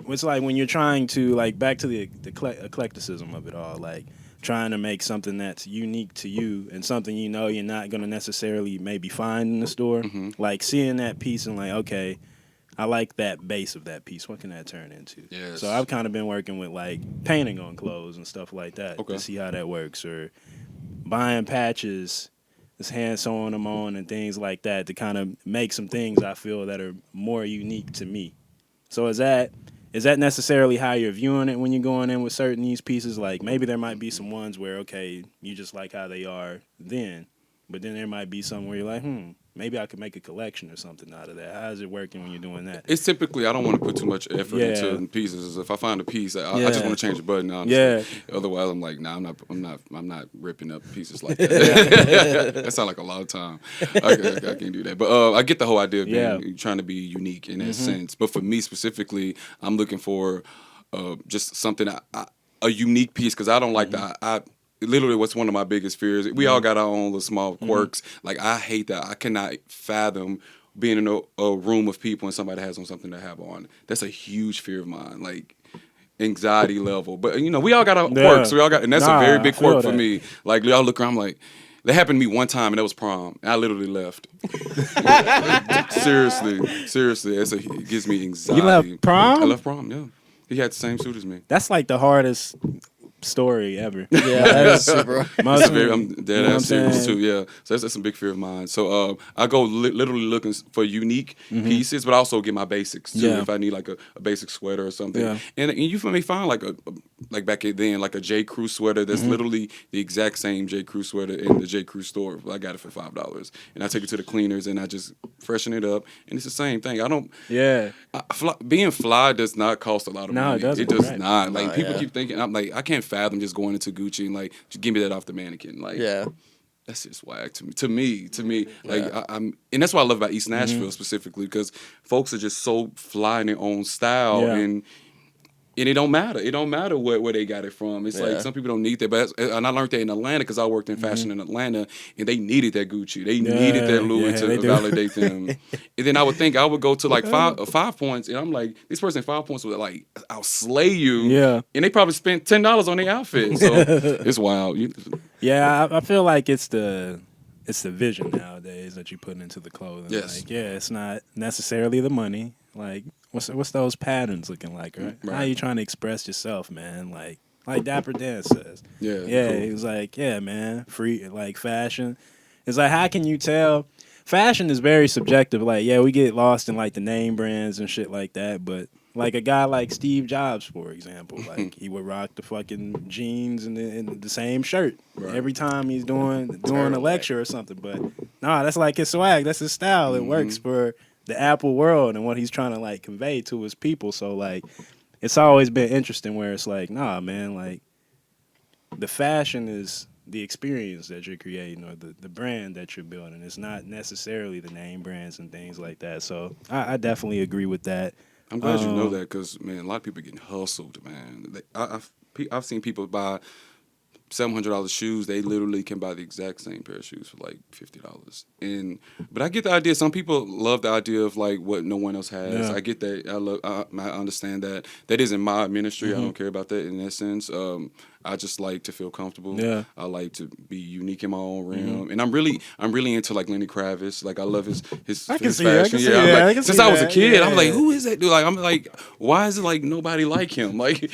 Speaker 1: you're trying to like back to the eclecticism of it all, like trying to make something that's unique to you and something you know you're not going to necessarily maybe find in the store. Like seeing that piece and like, okay, I like that base of that piece. What can that turn into?
Speaker 3: Yes.
Speaker 1: So I've kind of been working with like painting on clothes and stuff like that
Speaker 3: Okay.
Speaker 1: to see how that works, or buying patches, just hand sewing them on and things like that to kind of make some things I feel that are more unique to me. So is that necessarily how you're viewing it when you're going in with certain these pieces? Like maybe there might be some ones where, okay, you just like how they are then, but then there might be some where you're like, maybe I could make a collection or something out of that. How's it working when you're doing that?
Speaker 3: It's typically I don't want to put too much effort into pieces. If I find a piece, I just want to change a button. Honestly.
Speaker 1: Yeah.
Speaker 3: Otherwise, I'm like, nah, I'm not ripping up pieces like that. That sounds like a lot of time. I can't do that. But I get the whole idea of being trying to be unique in that sense. But for me specifically, I'm looking for just something a unique piece because I don't like the literally what's one of my biggest fears. We all got our own little small quirks. Like I hate that. I cannot fathom being in a room of people and somebody has on something to have on. That's a huge fear of mine. Like anxiety level. But you know, we all got our quirks. We all got, and that's a very big quirk for me. Like y'all look around, I'm like, that happened to me one time and that was prom. And I literally left. Seriously, it gives me anxiety.
Speaker 1: You left prom?
Speaker 3: I left prom. Yeah, he had the same suit as me.
Speaker 1: That's like the hardest story ever.
Speaker 2: Yeah, that is super.
Speaker 3: I'm dead ass serious too. Yeah, so that's a big fear of mine. So I go literally looking for unique pieces, but I also get my basics too. If I need like a basic sweater or something, and you may find like back then like a J. Crew sweater that's literally the exact same J. Crew sweater in the J. Crew store. I got it for $5, and I take it to the cleaners and I just freshen it up, and it's the same thing. I don't. Yeah. Being fly does not cost a lot of money.
Speaker 1: No, it doesn't.
Speaker 3: It does not. Like people keep thinking, I'm like, I can't fathom just going into Gucci and like, just give me that off the mannequin. Like, that's just whack to me. Like, I'm, and that's what I love about East Nashville specifically because folks are just so fly in their own style and it don't matter. It don't matter where they got it from. It's like some people don't need that. But and I learned that in Atlanta because I worked in fashion in Atlanta, and they needed that Gucci. They needed that Louis to validate them. And then I would think I would go to like 5 points, and I'm like, this person 5 points would like, I'll slay you. Yeah. And they probably spent $10 on their outfit. So it's wild.
Speaker 1: Yeah, I feel like it's the vision nowadays that you put into the clothing.
Speaker 3: Yes.
Speaker 1: Like, it's not necessarily the money. Like, what's those patterns looking like, right? How are you trying to express yourself, man? Like Dapper Dan says. Yeah. Cool. He was like, man, free, like fashion. It's like, how can you tell? Fashion is very subjective. Like, we get lost in like the name brands and shit like that, but like a guy like Steve Jobs, for example, like he would rock the fucking jeans and the same shirt every time he's doing a lecture or something. But that's like his swag. That's his style. It works for the Apple world and what he's trying to like convey to his people. So like, it's always been interesting where it's like, nah, man, like the fashion is the experience that you're creating or the brand that you're building. It's not necessarily the name brands and things like that. So I definitely agree with that.
Speaker 3: I'm glad you know that because, man, a lot of people getting hustled, man. I've seen people buy $700 shoes. They literally can buy the exact same pair of shoes for like $50. But I get the idea. Some people love the idea of like what no one else has. Yeah. I get that. I understand that. That isn't my ministry. I don't care about that in that sense. I just like to feel comfortable. Yeah. I like to be unique in my own realm. And I'm really into like Lenny Kravitz. Like I love his fashion. Since I was a kid, I'm like, who is that dude? Like I'm like, why is it like nobody like him? Like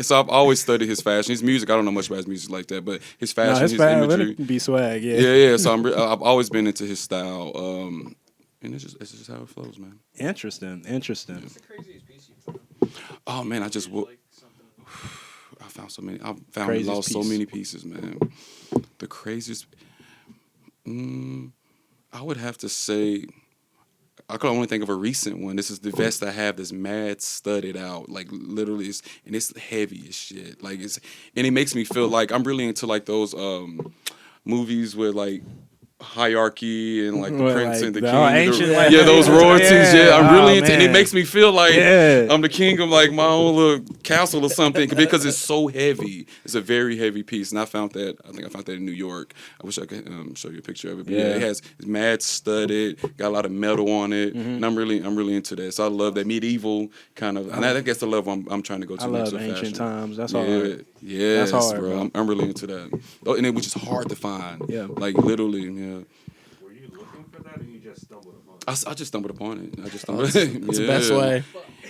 Speaker 3: so I've always studied his fashion. His music, I don't know much about his music like that, but his fashion, his imagery.
Speaker 1: Be swag,
Speaker 3: Yeah. So I've always been into his style. And it's just how it flows, man.
Speaker 1: Interesting.
Speaker 4: What's the craziest piece you found?
Speaker 3: Oh man, I found so many. I lost so many pieces, man. The craziest. I would have to say, I could only think of a recent one. This is the vest I have that's mad studded out, like literally, it's heavy as shit. Like and it makes me feel like I'm really into like those movies where like hierarchy and like the
Speaker 1: Well,
Speaker 3: prince
Speaker 1: like
Speaker 3: and the
Speaker 1: the
Speaker 3: king.
Speaker 1: ancient,
Speaker 3: Yeah,
Speaker 1: like,
Speaker 3: those royalties. Yeah, I'm really into, and it
Speaker 1: man.
Speaker 3: makes me feel like
Speaker 1: Yeah.
Speaker 3: I'm the king of like my own little castle or something because it's so heavy. It's a very heavy piece, and I think I found that in New York. I wish I could show you a picture of it. But yeah, it's mad studded, got a lot of metal on it, and I'm really into that. So I love that medieval kind of, and I guess the level I'm trying to go to
Speaker 1: I
Speaker 3: next
Speaker 1: love
Speaker 3: with
Speaker 1: ancient
Speaker 3: fashion.
Speaker 1: times. That's
Speaker 3: Yeah,
Speaker 1: hard.
Speaker 3: yes,
Speaker 1: That's hard,
Speaker 3: bro.
Speaker 1: bro.
Speaker 3: I'm really into that. Oh, and which is hard to find.
Speaker 1: Yeah.
Speaker 3: Like literally, yeah.
Speaker 4: Were you looking for that, or you just stumbled upon it?
Speaker 3: I just stumbled upon it.
Speaker 2: That's the best way.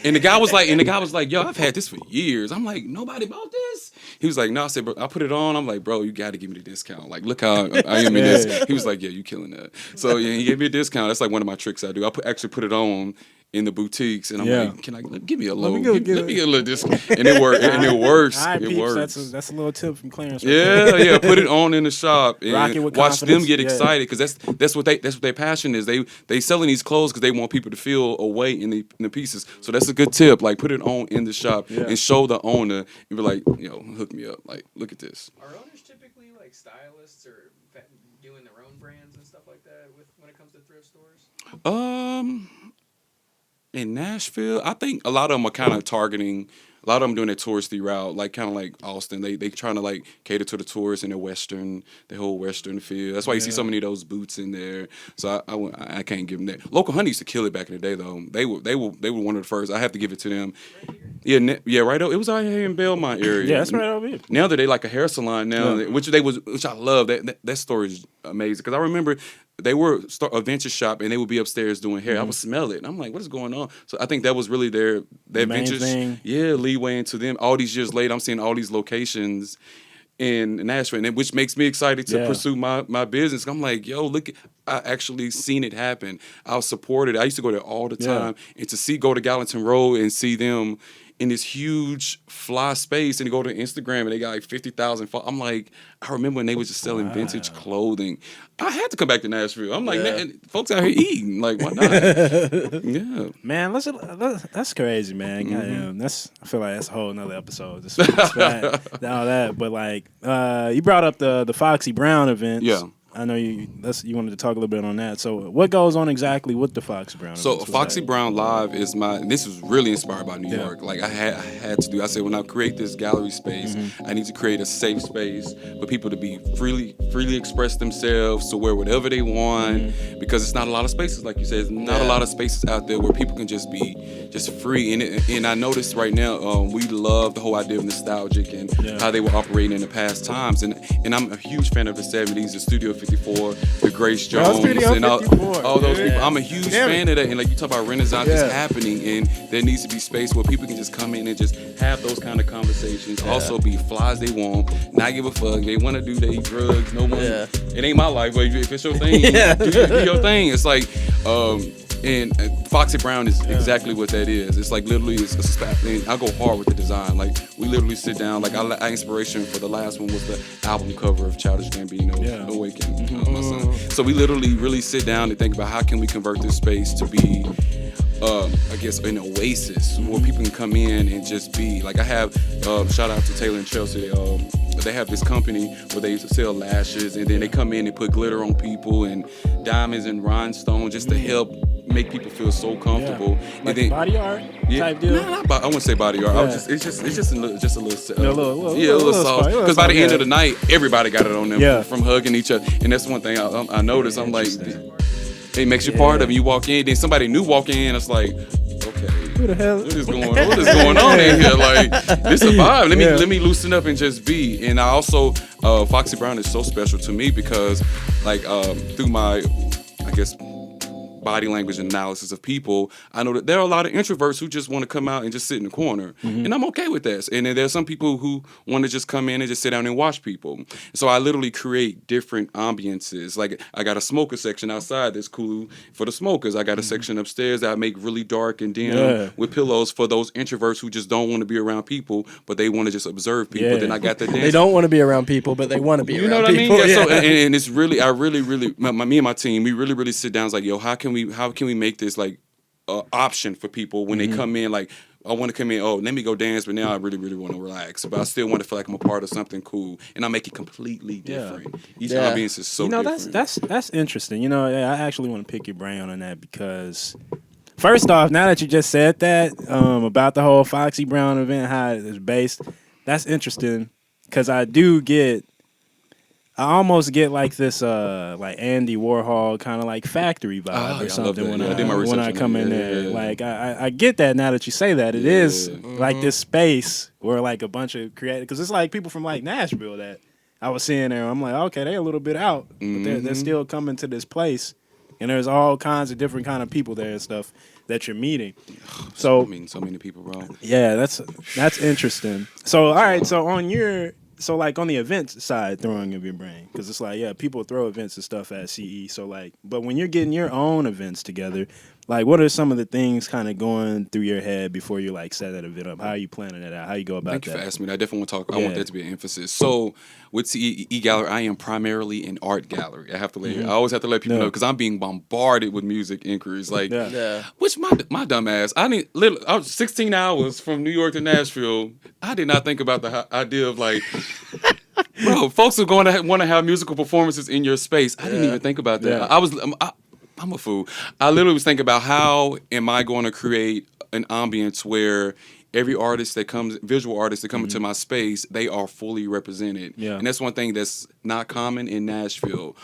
Speaker 3: And the guy was like, yo, I've had this for years. I'm like, nobody bought this? He was like, no. I said, bro, I put it on. I'm like, bro, you got to give me the discount. Like, look how I am in this. He was like, yeah, you killing that. So yeah, he gave me a discount. That's like one of my tricks I do. I actually put it on in the boutiques, and I'm like, can I give me a low? Let me get a little discount. And it worked. And it works.
Speaker 1: All right,
Speaker 3: It
Speaker 1: peeps,
Speaker 3: works.
Speaker 1: that's a little tip from Clarence.
Speaker 3: Yeah. Put it on in the shop
Speaker 1: Rock it
Speaker 3: and
Speaker 1: with
Speaker 3: watch them
Speaker 1: confidence.
Speaker 3: get
Speaker 1: Yeah.
Speaker 3: excited because that's what their passion is. They selling these clothes because they want people to feel a weight in the pieces. So that's a good tip. Like put it on in the shop and show the owner and be like, hook me up. Like look at this.
Speaker 4: Are owners typically like stylists or doing their own brands and stuff like that when it comes to thrift stores?
Speaker 3: In Nashville, I think a lot of them are kind of targeting. A lot of them doing a touristy route, like kind of like Austin. They trying to like cater to the tourists in the whole Western feel. That's why you see so many of those boots in there. So I can't give them that. Local Honey used to kill it back in the day though. They were one of the first. I have to give it to them. Yeah, right. It was out here in Belmont area.
Speaker 1: Yeah, that's right over here.
Speaker 3: Now that they like a hair salon now, which I love. That story is amazing because I remember they were a venture shop and they would be upstairs doing hair. I would smell it and I'm like, what is going on? So I think that was really their
Speaker 1: main
Speaker 3: venture.
Speaker 1: thing.
Speaker 3: Yeah, leeway into them. All these years later, I'm seeing all these locations in Nashville, and which makes me excited to pursue my business. I'm like, yo, look, I actually seen it happen. I'll support it. I used to go there all the time, and to go to Gallatin Road and see them in this huge fly space, and to go to Instagram and they got like 50,000 followers. I'm like, I remember when they was just selling vintage clothing. I had to come back to Nashville. I'm like, man, folks out here eating. Like, why not? Yeah,
Speaker 1: Man, that's crazy, man. Goddamn, I feel like that's a whole nother episode. Just all that, but like, you brought up the Foxy Brown events.
Speaker 3: Yeah.
Speaker 1: I know you wanted to talk a little bit on that. So what goes on exactly with the Foxy Brown?
Speaker 3: So
Speaker 1: events?
Speaker 3: Foxy Brown Live is this was really inspired by New York. Like I had to do. I said when I create this gallery space, I need to create a safe space for people to be freely express themselves, to wear whatever they want, because it's not a lot of spaces, like you said. There's not a lot of spaces out there where people can just be free. And I noticed right now, we love the whole idea of nostalgic and how they were operating in the past times. And I'm a huge fan of the 70s, the Studio 54, the Grace Jones, and all those people. I'm a huge fan of that. And like you talk about Renaissance is happening, and there needs to be space where people can just come in and just have those kind of conversations. Also be fly as they want, not give a fuck. They want to do their drugs. No one. It ain't my life, but if it's your thing, do your thing. It's like. And Foxy Brown is exactly what that is. It's like literally, I go hard with the design. Like we literally sit down. Like our inspiration for the last one was the album cover of Childish Gambino, Awaken, my son. So we literally really sit down and think about how can we convert this space to be, I guess, an oasis where people can come in and just be. Like I have, shout out to Taylor and Chelsea. They have this company where they sell lashes, and then they come in and put glitter on people and diamonds and rhinestones just to help make people feel so comfortable.
Speaker 1: Like
Speaker 3: and then,
Speaker 1: body art type deal.
Speaker 3: I wouldn't say body art. It's just a little soft. Because by the end of the night, everybody got it on them from hugging each other. And that's one thing I noticed. I'm like, it makes you part of it. You walk in, then somebody new walk in. It's like, okay,
Speaker 1: who the hell?
Speaker 3: What is going on in here? Like, this is a vibe. Let me loosen up and just be. And I also, Foxy Brown is so special to me because, like, through my, I guess, body language analysis of people, I know that there are a lot of introverts who just want to come out and just sit in the corner. And I'm okay with that. And then there's some people who want to just come in and just sit down and watch people. So I literally create different ambiances. Like I got a smoker section outside that's cool for the smokers. I got a section upstairs that I make really dark and dim with pillows for those introverts who just don't want to be around people, but they want to just observe people. Then I got the dance.
Speaker 2: They don't want to be around people, but they want to be around people.
Speaker 3: You know what I mean? Yeah. So, and it's really, me and my team, we really sit down. It's like, yo, how can we make this like option for people when they come in? Like, I want to come in. Oh, let me go dance, but now I really, really want to relax. But I still want to feel like I'm a part of something cool, and I make it completely different. Each ambiance is so different.
Speaker 1: That's interesting. I actually want to pick your brain on that because, first off, now that you just said that about the whole Foxy Brown event, how it is based, that's interesting because I almost get like this, like Andy Warhol kind of like factory vibe or something when I come in there. Like I get that now that you say that. It is like this space where like a bunch of creative, because it's like people from like Nashville that I was seeing there. I'm like, okay, they're a little bit out, but they're still coming to this place, and there's all kinds of different kind of people there and stuff that you're meeting. So
Speaker 3: I mean, so many people, bro.
Speaker 1: Yeah, that's interesting. So all right, so on the events side, throwing of your brain, because it's like, yeah, people throw events and stuff at CE. So like, but when you're getting your own events together, like, what are some of the things kind of going through your head before you like set that event up? How are you planning it out? How you go about that?
Speaker 3: Thank you for asking me. I definitely want to talk. I want that to be an emphasis. So with CE Gallery, I am primarily an art gallery. I have to let I always have to let people know because I'm being bombarded with music inquiries. Like, which my dumb ass. I was 16 hours from New York to Nashville. I did not think about the idea of like, bro, folks are going to want to have musical performances in your space. I didn't even think about that. I'm a fool. I literally was thinking about how am I going to create an ambience where every artist that comes, visual artist that come into my space, they are fully represented. Yeah. And that's one thing that's not common in Nashville.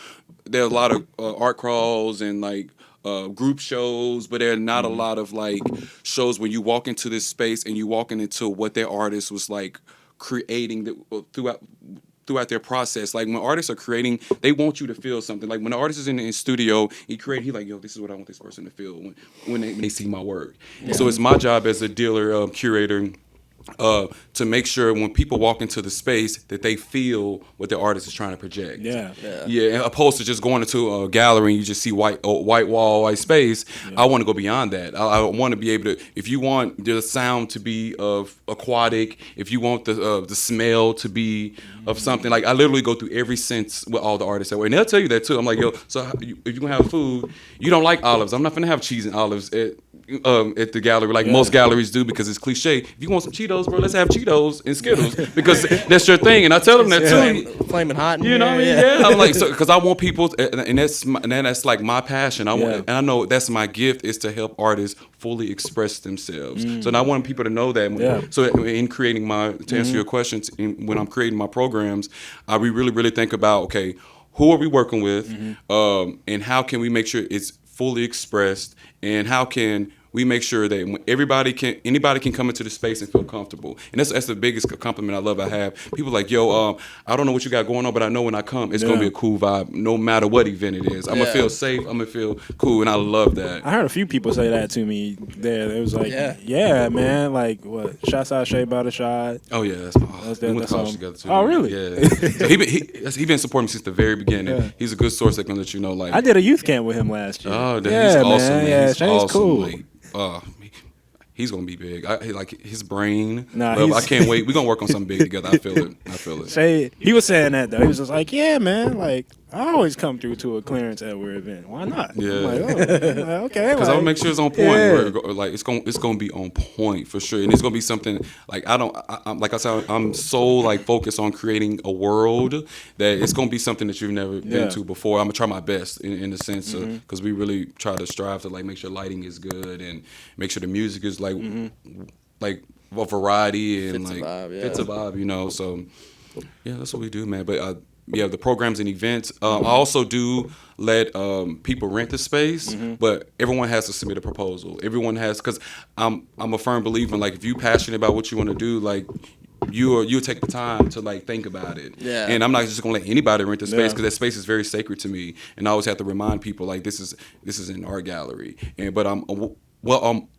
Speaker 3: There are a lot of art crawls and like group shows, but there are not a lot of like shows when you walk into this space and you walking into what their artist was like creating throughout their process. Like when artists are creating, they want you to feel something. Like when the artist is in the studio, he like, yo, this is what I want this person to feel when they see my work. Yeah. So it's my job as a dealer, curator, to make sure when people walk into the space that they feel what the artist is trying to project. Yeah. Opposed to just going into a gallery and you just see white wall, white space. Yeah. I want to go beyond that. I want to be able to. If you want the sound to be of aquatic, if you want the smell to be of something, like I literally go through every sense with all the artists that way, and they'll tell you that too. I'm like, yo, so if you're gonna have food, you don't like olives. I'm not gonna have cheese and olives at the gallery like most galleries do because it's cliche. If you want some Cheetos, bro, let's have Cheetos and Skittles because that's your thing. And I tell them that too.
Speaker 2: Flaming hot.
Speaker 3: You know what I mean? Yeah. I'm like, so because I want people, and that's like my passion. I want, and I know that's my gift is to help artists fully express themselves. So I want people to know that. So in creating to answer your questions, when I'm creating my programs, we really think about, okay, who are we working with, and how can we make sure it's fully expressed, and how can we make sure that anybody can come into the space and feel comfortable. And that's the biggest compliment I have. People like, yo, I don't know what you got going on, but I know when I come, it's going to be a cool vibe, no matter what event it is. I'm going to feel safe. I'm going to feel cool, and I love that.
Speaker 1: I heard a few people say that to me there. It was like, yeah man, like, what, shots out Shea by the shot.
Speaker 3: Oh, yeah. We went to college together, too.
Speaker 1: Oh, really?
Speaker 3: Yeah. So he been supporting me since the very beginning. Yeah. He's a good source that can let you know, like.
Speaker 1: I did a youth camp with him last year.
Speaker 3: Oh, he's awesome, man.
Speaker 1: Yeah,
Speaker 3: he's
Speaker 1: Shea's
Speaker 3: awesome.
Speaker 1: cool.
Speaker 3: Like, he's gonna be big. Like his brain. I can't wait. We're gonna work on something big together. I feel it.
Speaker 1: Shay, he was saying that though. He was just like, yeah, man. Like I always come through to a Clarence Edward event. Why not?
Speaker 3: Yeah.
Speaker 1: I'm like, okay.
Speaker 3: Because I want to make sure it's on point. Yeah. Like it's gonna be on point for sure, and it's gonna be something like I'm so like focused on creating a world that it's gonna be something that you've never been to before. I'm gonna try my best in the sense of because we really try to strive to like make sure lighting is good and make sure the music is like a variety and fits a vibe, you know. So yeah, that's what we do, man. But the programs and events. I also do let people rent the space, but everyone has to submit a proposal. Everyone has, because I'm a firm believer in, like, if you're passionate about what you want to do, like, you'll take the time to like think about it. Yeah. And I'm not just gonna let anybody rent the space because that space is very sacred to me. And I always have to remind people like this is an art gallery. But I'm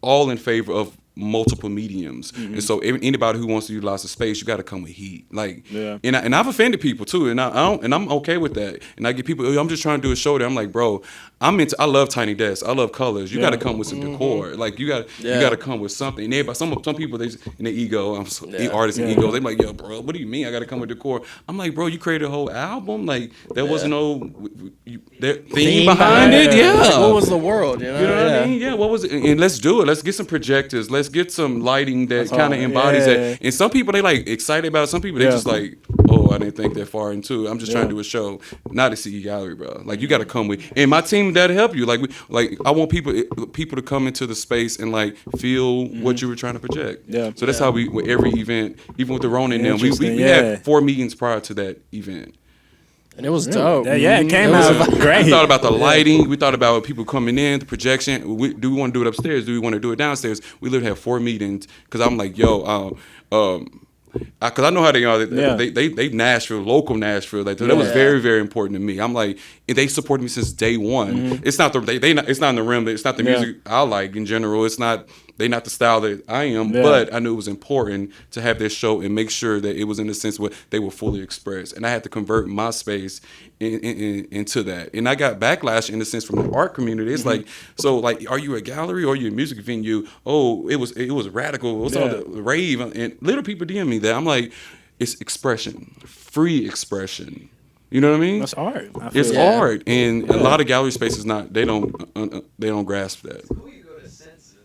Speaker 3: all in favor of multiple mediums, and so anybody who wants to utilize the space, you got to come with heat. Like, and I've offended people too, and I'm okay with that. And I get people, I'm just trying to do a show there. I'm like, bro, I love tiny desks, I love colors. You got to come with some decor. Like you got to come with something. And everybody, some people they just, in their ego, artists and ego, they're like, yo, bro, what do you mean I got to come with decor? I'm like, bro, you created a whole album. Like there wasn't no theme behind it. Yeah.
Speaker 2: What was the world? You know
Speaker 3: what I mean? Yeah. What was it? And let's do it. Let's get some projectors. Let's get some lighting that kind of embodies that. And some people they like excited about it. Some people they just like, oh, I didn't think that far into it. I'm just trying to do a show, not a CE gallery, bro. Like you got to come with, and my team that'll help you. Like I want people to come into the space and like feel what you were trying to project. Yeah. So that's how we with every event, even with the Rona and them, we had 4 meetings prior to that event.
Speaker 2: And it was dope.
Speaker 1: Yeah, it came out great.
Speaker 3: We thought about the lighting. We thought about people coming in, the projection. Do we want to do it upstairs? Do we want to do it downstairs? We literally had 4 meetings because I'm like, yo, because I know how they are. They Nashville, local Nashville. Like, that was very, very important to me. I'm like, and they supported me since day one. It's not it's not in the realm. It's not the music I like in general. It's not. They not the style that I am, but I knew it was important to have this show and make sure that it was in the sense where they were fully expressed. And I had to convert my space into that. And I got backlash in the sense from the art community. It's like, so like, are you a gallery or are you a music venue? Oh, it was radical. It was all the rave. And little people DM me that. I'm like, it's expression, free expression. You know what I mean?
Speaker 1: That's art.
Speaker 3: It's art, and a lot of gallery spaces they don't grasp that.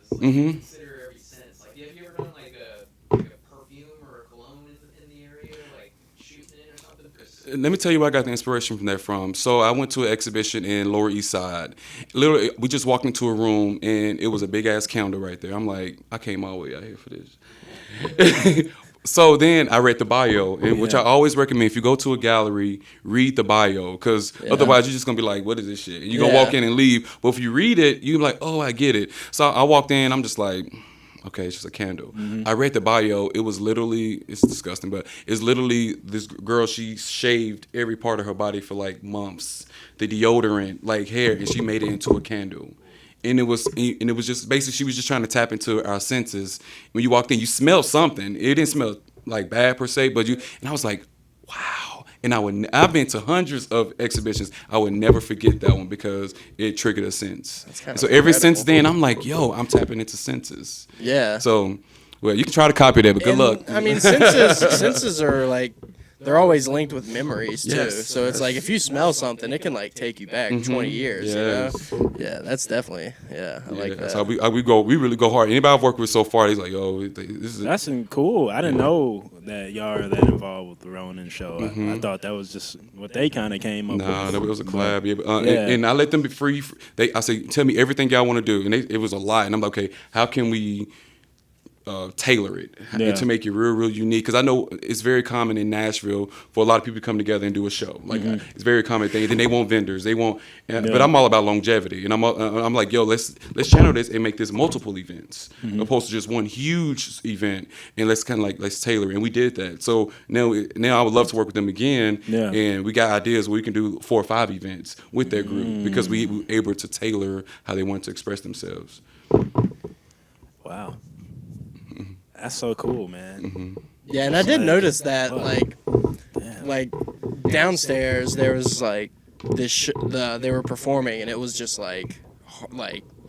Speaker 4: Consider every sense. Like, have you ever done like a perfume or a cologne in the area, like shooting it or something?
Speaker 3: Let me tell you where I got the inspiration from that from. So I went to an exhibition in Lower East Side. Literally, we just walked into a room and it was a big ass counter right there. I'm like, I came all the way out here for this. So then I read the bio, which I always recommend. If you go to a gallery, read the bio, because otherwise you're just going to be like, what is this shit? And you're going to walk in and leave. But if you read it, you're like, oh, I get it. So I walked in, I'm just like, okay, it's just a candle. I read the bio. It was literally, it's disgusting, but it's literally this girl, she shaved every part of her body for like months. The deodorant, like hair, and she made it into a candle. And it was just basically she was just trying to tap into our senses. When you walked in, you smelled something. It didn't smell like bad per se, but and I was like, wow. And I've been to hundreds of exhibitions. I would never forget that one because it triggered a sense. So ever since then, I'm like, yo, I'm tapping into senses.
Speaker 2: Yeah.
Speaker 3: So, well, you can try to copy that, but good luck.
Speaker 2: I mean, senses are like, they're always linked with memories too. Yes. So it's like if you smell something, it can like take you back 20 years. Yes. You know? Yeah, that's definitely I like that.
Speaker 3: That's how we go. We really go hard. Anybody I've worked with so far, he's like, yo, this is.
Speaker 1: That's cool. I didn't know that y'all are that involved with the Ronin show. I thought that was just what they kind of came up with.
Speaker 3: Nah, that was a collab. And I let them be free. I say, tell me everything y'all want to do, and it was a lot. And I'm like, okay, how can we tailor it to make it real unique, because I know it's very common in Nashville for a lot of people to come together and do a show. Like it's a very common thing. Then they want vendors, they want, but I'm all about longevity, and I'm like, yo, let's channel this and make this multiple events, opposed to just one huge event, and let's tailor it. And we did that. So now I would love to work with them again, and we got ideas where we can do 4 or 5 events with their group because we were able to tailor how they want to express themselves.
Speaker 1: Wow. That's so cool, man.
Speaker 2: Yeah, and I did notice that, like downstairs there was like this they were performing, and it was just like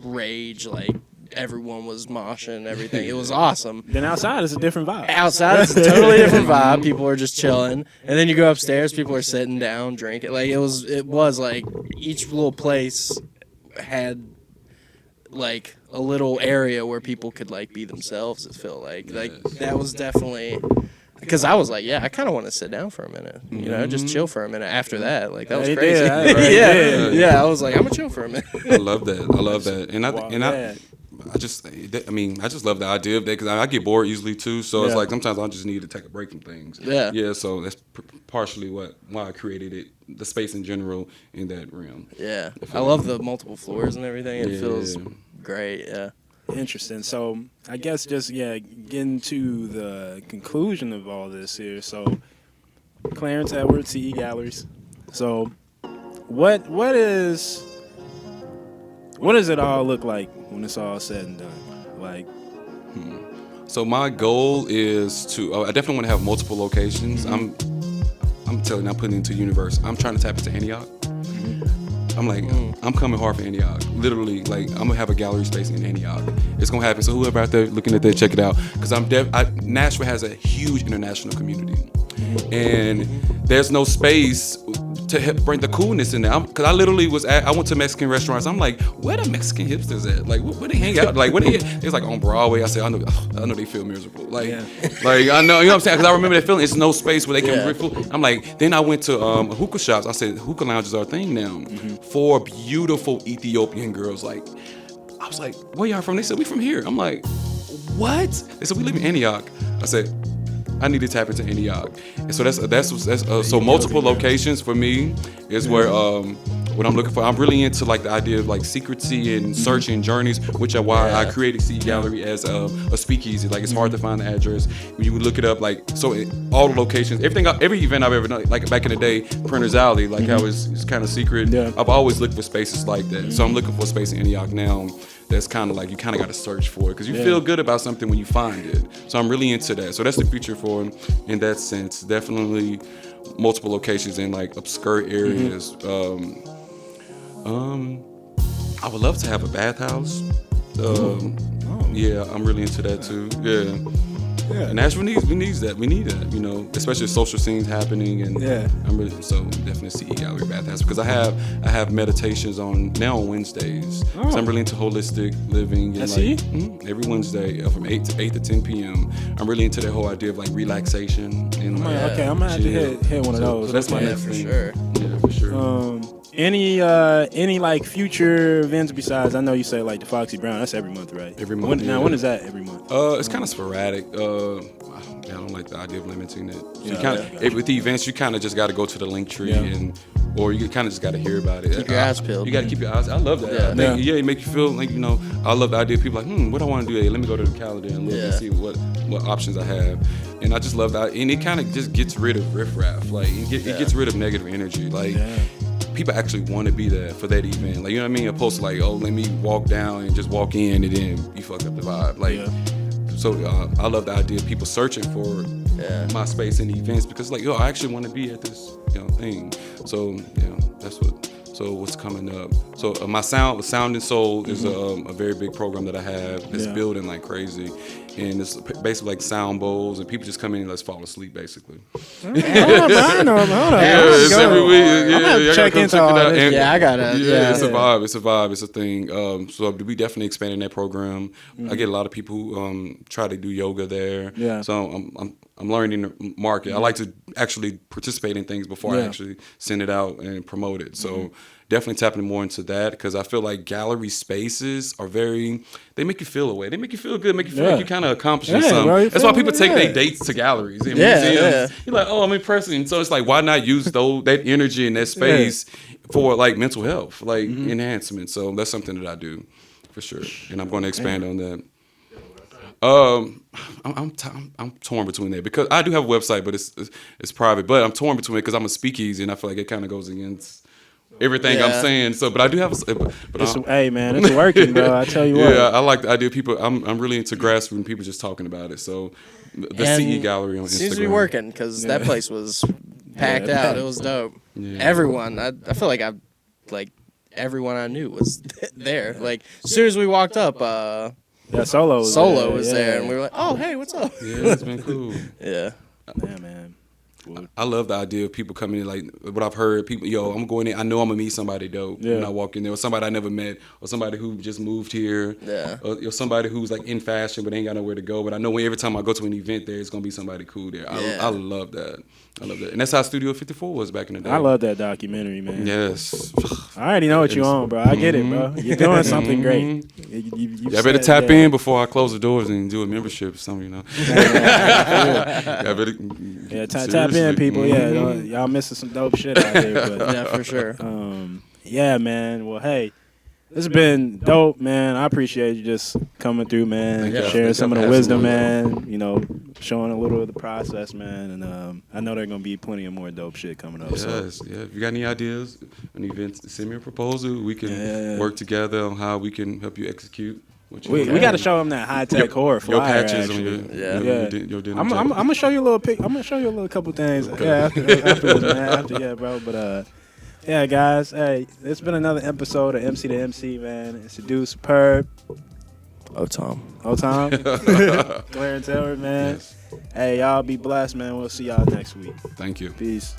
Speaker 2: rage, like everyone was moshing and everything. It was awesome.
Speaker 1: Then outside it's a different vibe.
Speaker 2: Outside it's a totally different vibe. People are just chilling, and then you go upstairs, people are sitting down drinking. Like it was like each little place had like a little area where people could like be themselves. It felt like that was definitely, because I was like, yeah, I kind of want to sit down for a minute, you know, just chill for a minute after that. Like that was crazy. Yeah. I was like, I'm gonna chill for a minute.
Speaker 3: I love that, and I just love the idea of that, because I get bored easily too. So it's like sometimes I just need to take a break from things. Yeah. So that's partially why I created it, the space in general in that realm.
Speaker 2: Yeah, I love the multiple floors and everything. It feels great. Yeah.
Speaker 1: Interesting. So I guess just getting to the conclusion of all this here. So Clarence Edward, CE Galleries. So what does it all look like when it's all said and done? Like,
Speaker 3: So my goal is to. I definitely want to have multiple locations. I'm telling you, I'm putting it into the universe. I'm trying to tap into Antioch. I'm like, I'm coming hard for Antioch. Literally, like, I'm gonna have a gallery space in Antioch. It's gonna happen. So whoever out there looking at that, check it out. Because Nashville has a huge international community, and there's no space to help bring the coolness in there. Because I literally I went to Mexican restaurants. I'm like, where the Mexican hipsters at? Like, where they hang out? Like, it's like on Broadway. I said, I know they feel miserable. Like, like I know, you know what I'm saying? Because I remember that feeling. It's no space where they can bring food. I'm like, then I went to hookah shops. I said, hookah lounges are a thing now. 4 beautiful Ethiopian girls. Like, I was like, where y'all from? They said, we from here. I'm like, what? They said, we live in Antioch. I said, I need to tap into Antioch. And so that's so multiple locations for me is where what I'm looking for. I'm really into like the idea of like secrecy and searching journeys, which are why I created CE Gallery as a speakeasy. Like it's hard to find the address. When you would look it up, like so all the locations, every event I've ever done, like back in the day, Printer's Alley, like how it's kind of secret. Yeah. I've always looked for spaces like that. So I'm looking for a space in Antioch now. That's kind of like you kind of got to search for it because you feel good about something when you find it. So I'm really into that. So that's the future for in that sense. Definitely multiple locations in like obscure areas. I would love to have a bathhouse. Yeah, I'm really into that too. Yeah. Nashville needs that. We need that, you know, especially social scenes happening, and I'm really so definitely CE Gallery Bathhouse because I have meditations on Wednesdays. So I'm really into holistic living and like every Wednesday from 8 to 10 p.m. I'm really into that whole idea of like relaxation and like
Speaker 1: I'm gonna have to hit one of those.
Speaker 3: So that's my next thing. Sure. Yeah, for sure.
Speaker 1: Any like future events besides? I know you say like the Foxy Brown. That's every month, right?
Speaker 3: Every month.
Speaker 1: When is that every month?
Speaker 3: It's kind of sporadic. I don't like the idea of limiting it. So with the events, you kind of just got to go to the link tree or you kind of just got to hear about it.
Speaker 2: Keep your eyes peeled.
Speaker 3: You got to keep your eyes. I love that. It make you feel like, you know, I love the idea of people like, what I want to do. Hey, let me go to the calendar and look and see what options I have. And I just love that. And it kind of just gets rid of riffraff. Like it gets rid of negative energy. Like. People actually want to be there for that event. Like, you know what I mean? Opposed to like, oh, let me walk down and just walk in and then you fuck up the vibe. Like, so I love the idea of people searching for my space in the events because like, I actually want to be at this, thing. So, that's what's coming up. So my Sound and Soul is a very big program that I have. It's building like crazy. And it's basically like sound bowls, and people just come in and let's fall asleep, basically.
Speaker 1: Hold on.
Speaker 3: It's every week.
Speaker 1: I'm gonna check into all this.
Speaker 2: I gotta.
Speaker 3: It's a vibe. It's a vibe. It's a thing. So we definitely expanding that program. I get a lot of people who try to do yoga there. Yeah. So I'm learning the market. I like to actually participate in things before I actually send it out and promote it. So definitely tapping more into that because I feel like gallery spaces are they make you feel away. They make you feel good, make you feel like you kind of accomplishing something. Bro, that's why people take their dates to galleries and museums. You're like, oh, I'm impressing. So it's like, why not use that energy in that space for like mental health, like enhancement. So that's something that I do for sure. And I'm going to expand on that. I'm torn between that because I do have a website, but it's private. But I'm torn between it because I'm a speakeasy, and I feel like it kind of goes against everything I'm saying. So, but I do have.
Speaker 1: Hey man, it's working, bro. I tell you what.
Speaker 3: Yeah, I like the idea of people. I'm really into grassroots and people just talking about it. So, the CE Gallery on Instagram
Speaker 2: seems to be working because that place was packed out. It was dope. Yeah. Everyone, I feel like everyone I knew was there. Like as soon as we walked up.
Speaker 1: Solo
Speaker 2: was there, and we were like, "Oh, hey, what's up?"
Speaker 3: Yeah, it's been cool.
Speaker 1: Yeah, man.
Speaker 3: I love the idea of people coming in, like what I've heard. People, I'm going in. I know I'm gonna meet somebody dope when I walk in there, or somebody I never met, or somebody who just moved here, or somebody who's like in fashion but ain't got nowhere to go. But I know every time I go to an event, there's gonna be somebody cool there. I love that. I love that, and that's how Studio 54 was back in the day.
Speaker 1: I love that documentary, man.
Speaker 3: Yes,
Speaker 1: I already know what you on, bro. I get it, bro. You're doing something great.
Speaker 3: I better tap in before I close the doors and do a membership or something,
Speaker 1: Tap in, people. Y'all missing some dope shit out there. But,
Speaker 2: yeah, for sure.
Speaker 1: Yeah, man. Well, hey, this has been dope, man. I appreciate you just coming through, man, sharing some of the wisdom, man. Showing a little of the process, man. And I know there are gonna be plenty of more dope shit coming up.
Speaker 3: Yes, If you got any ideas, any events, send me a proposal. We can work together on how we can help you execute.
Speaker 1: We got to show them that high tech horror flyer.
Speaker 3: Your patches
Speaker 1: actually.
Speaker 3: on your dinner.
Speaker 1: I'm gonna show you a little pic. I'm gonna show you a little couple things. Okay. Yeah, afterwards, man. Bro. But yeah, guys. Hey, it's been another episode of MC to MC, man. It's a dude superb.
Speaker 2: Tom.
Speaker 1: Clarence Edward, man. Yes. Hey, y'all be blessed, man. We'll see y'all next week.
Speaker 3: Thank you.
Speaker 1: Peace.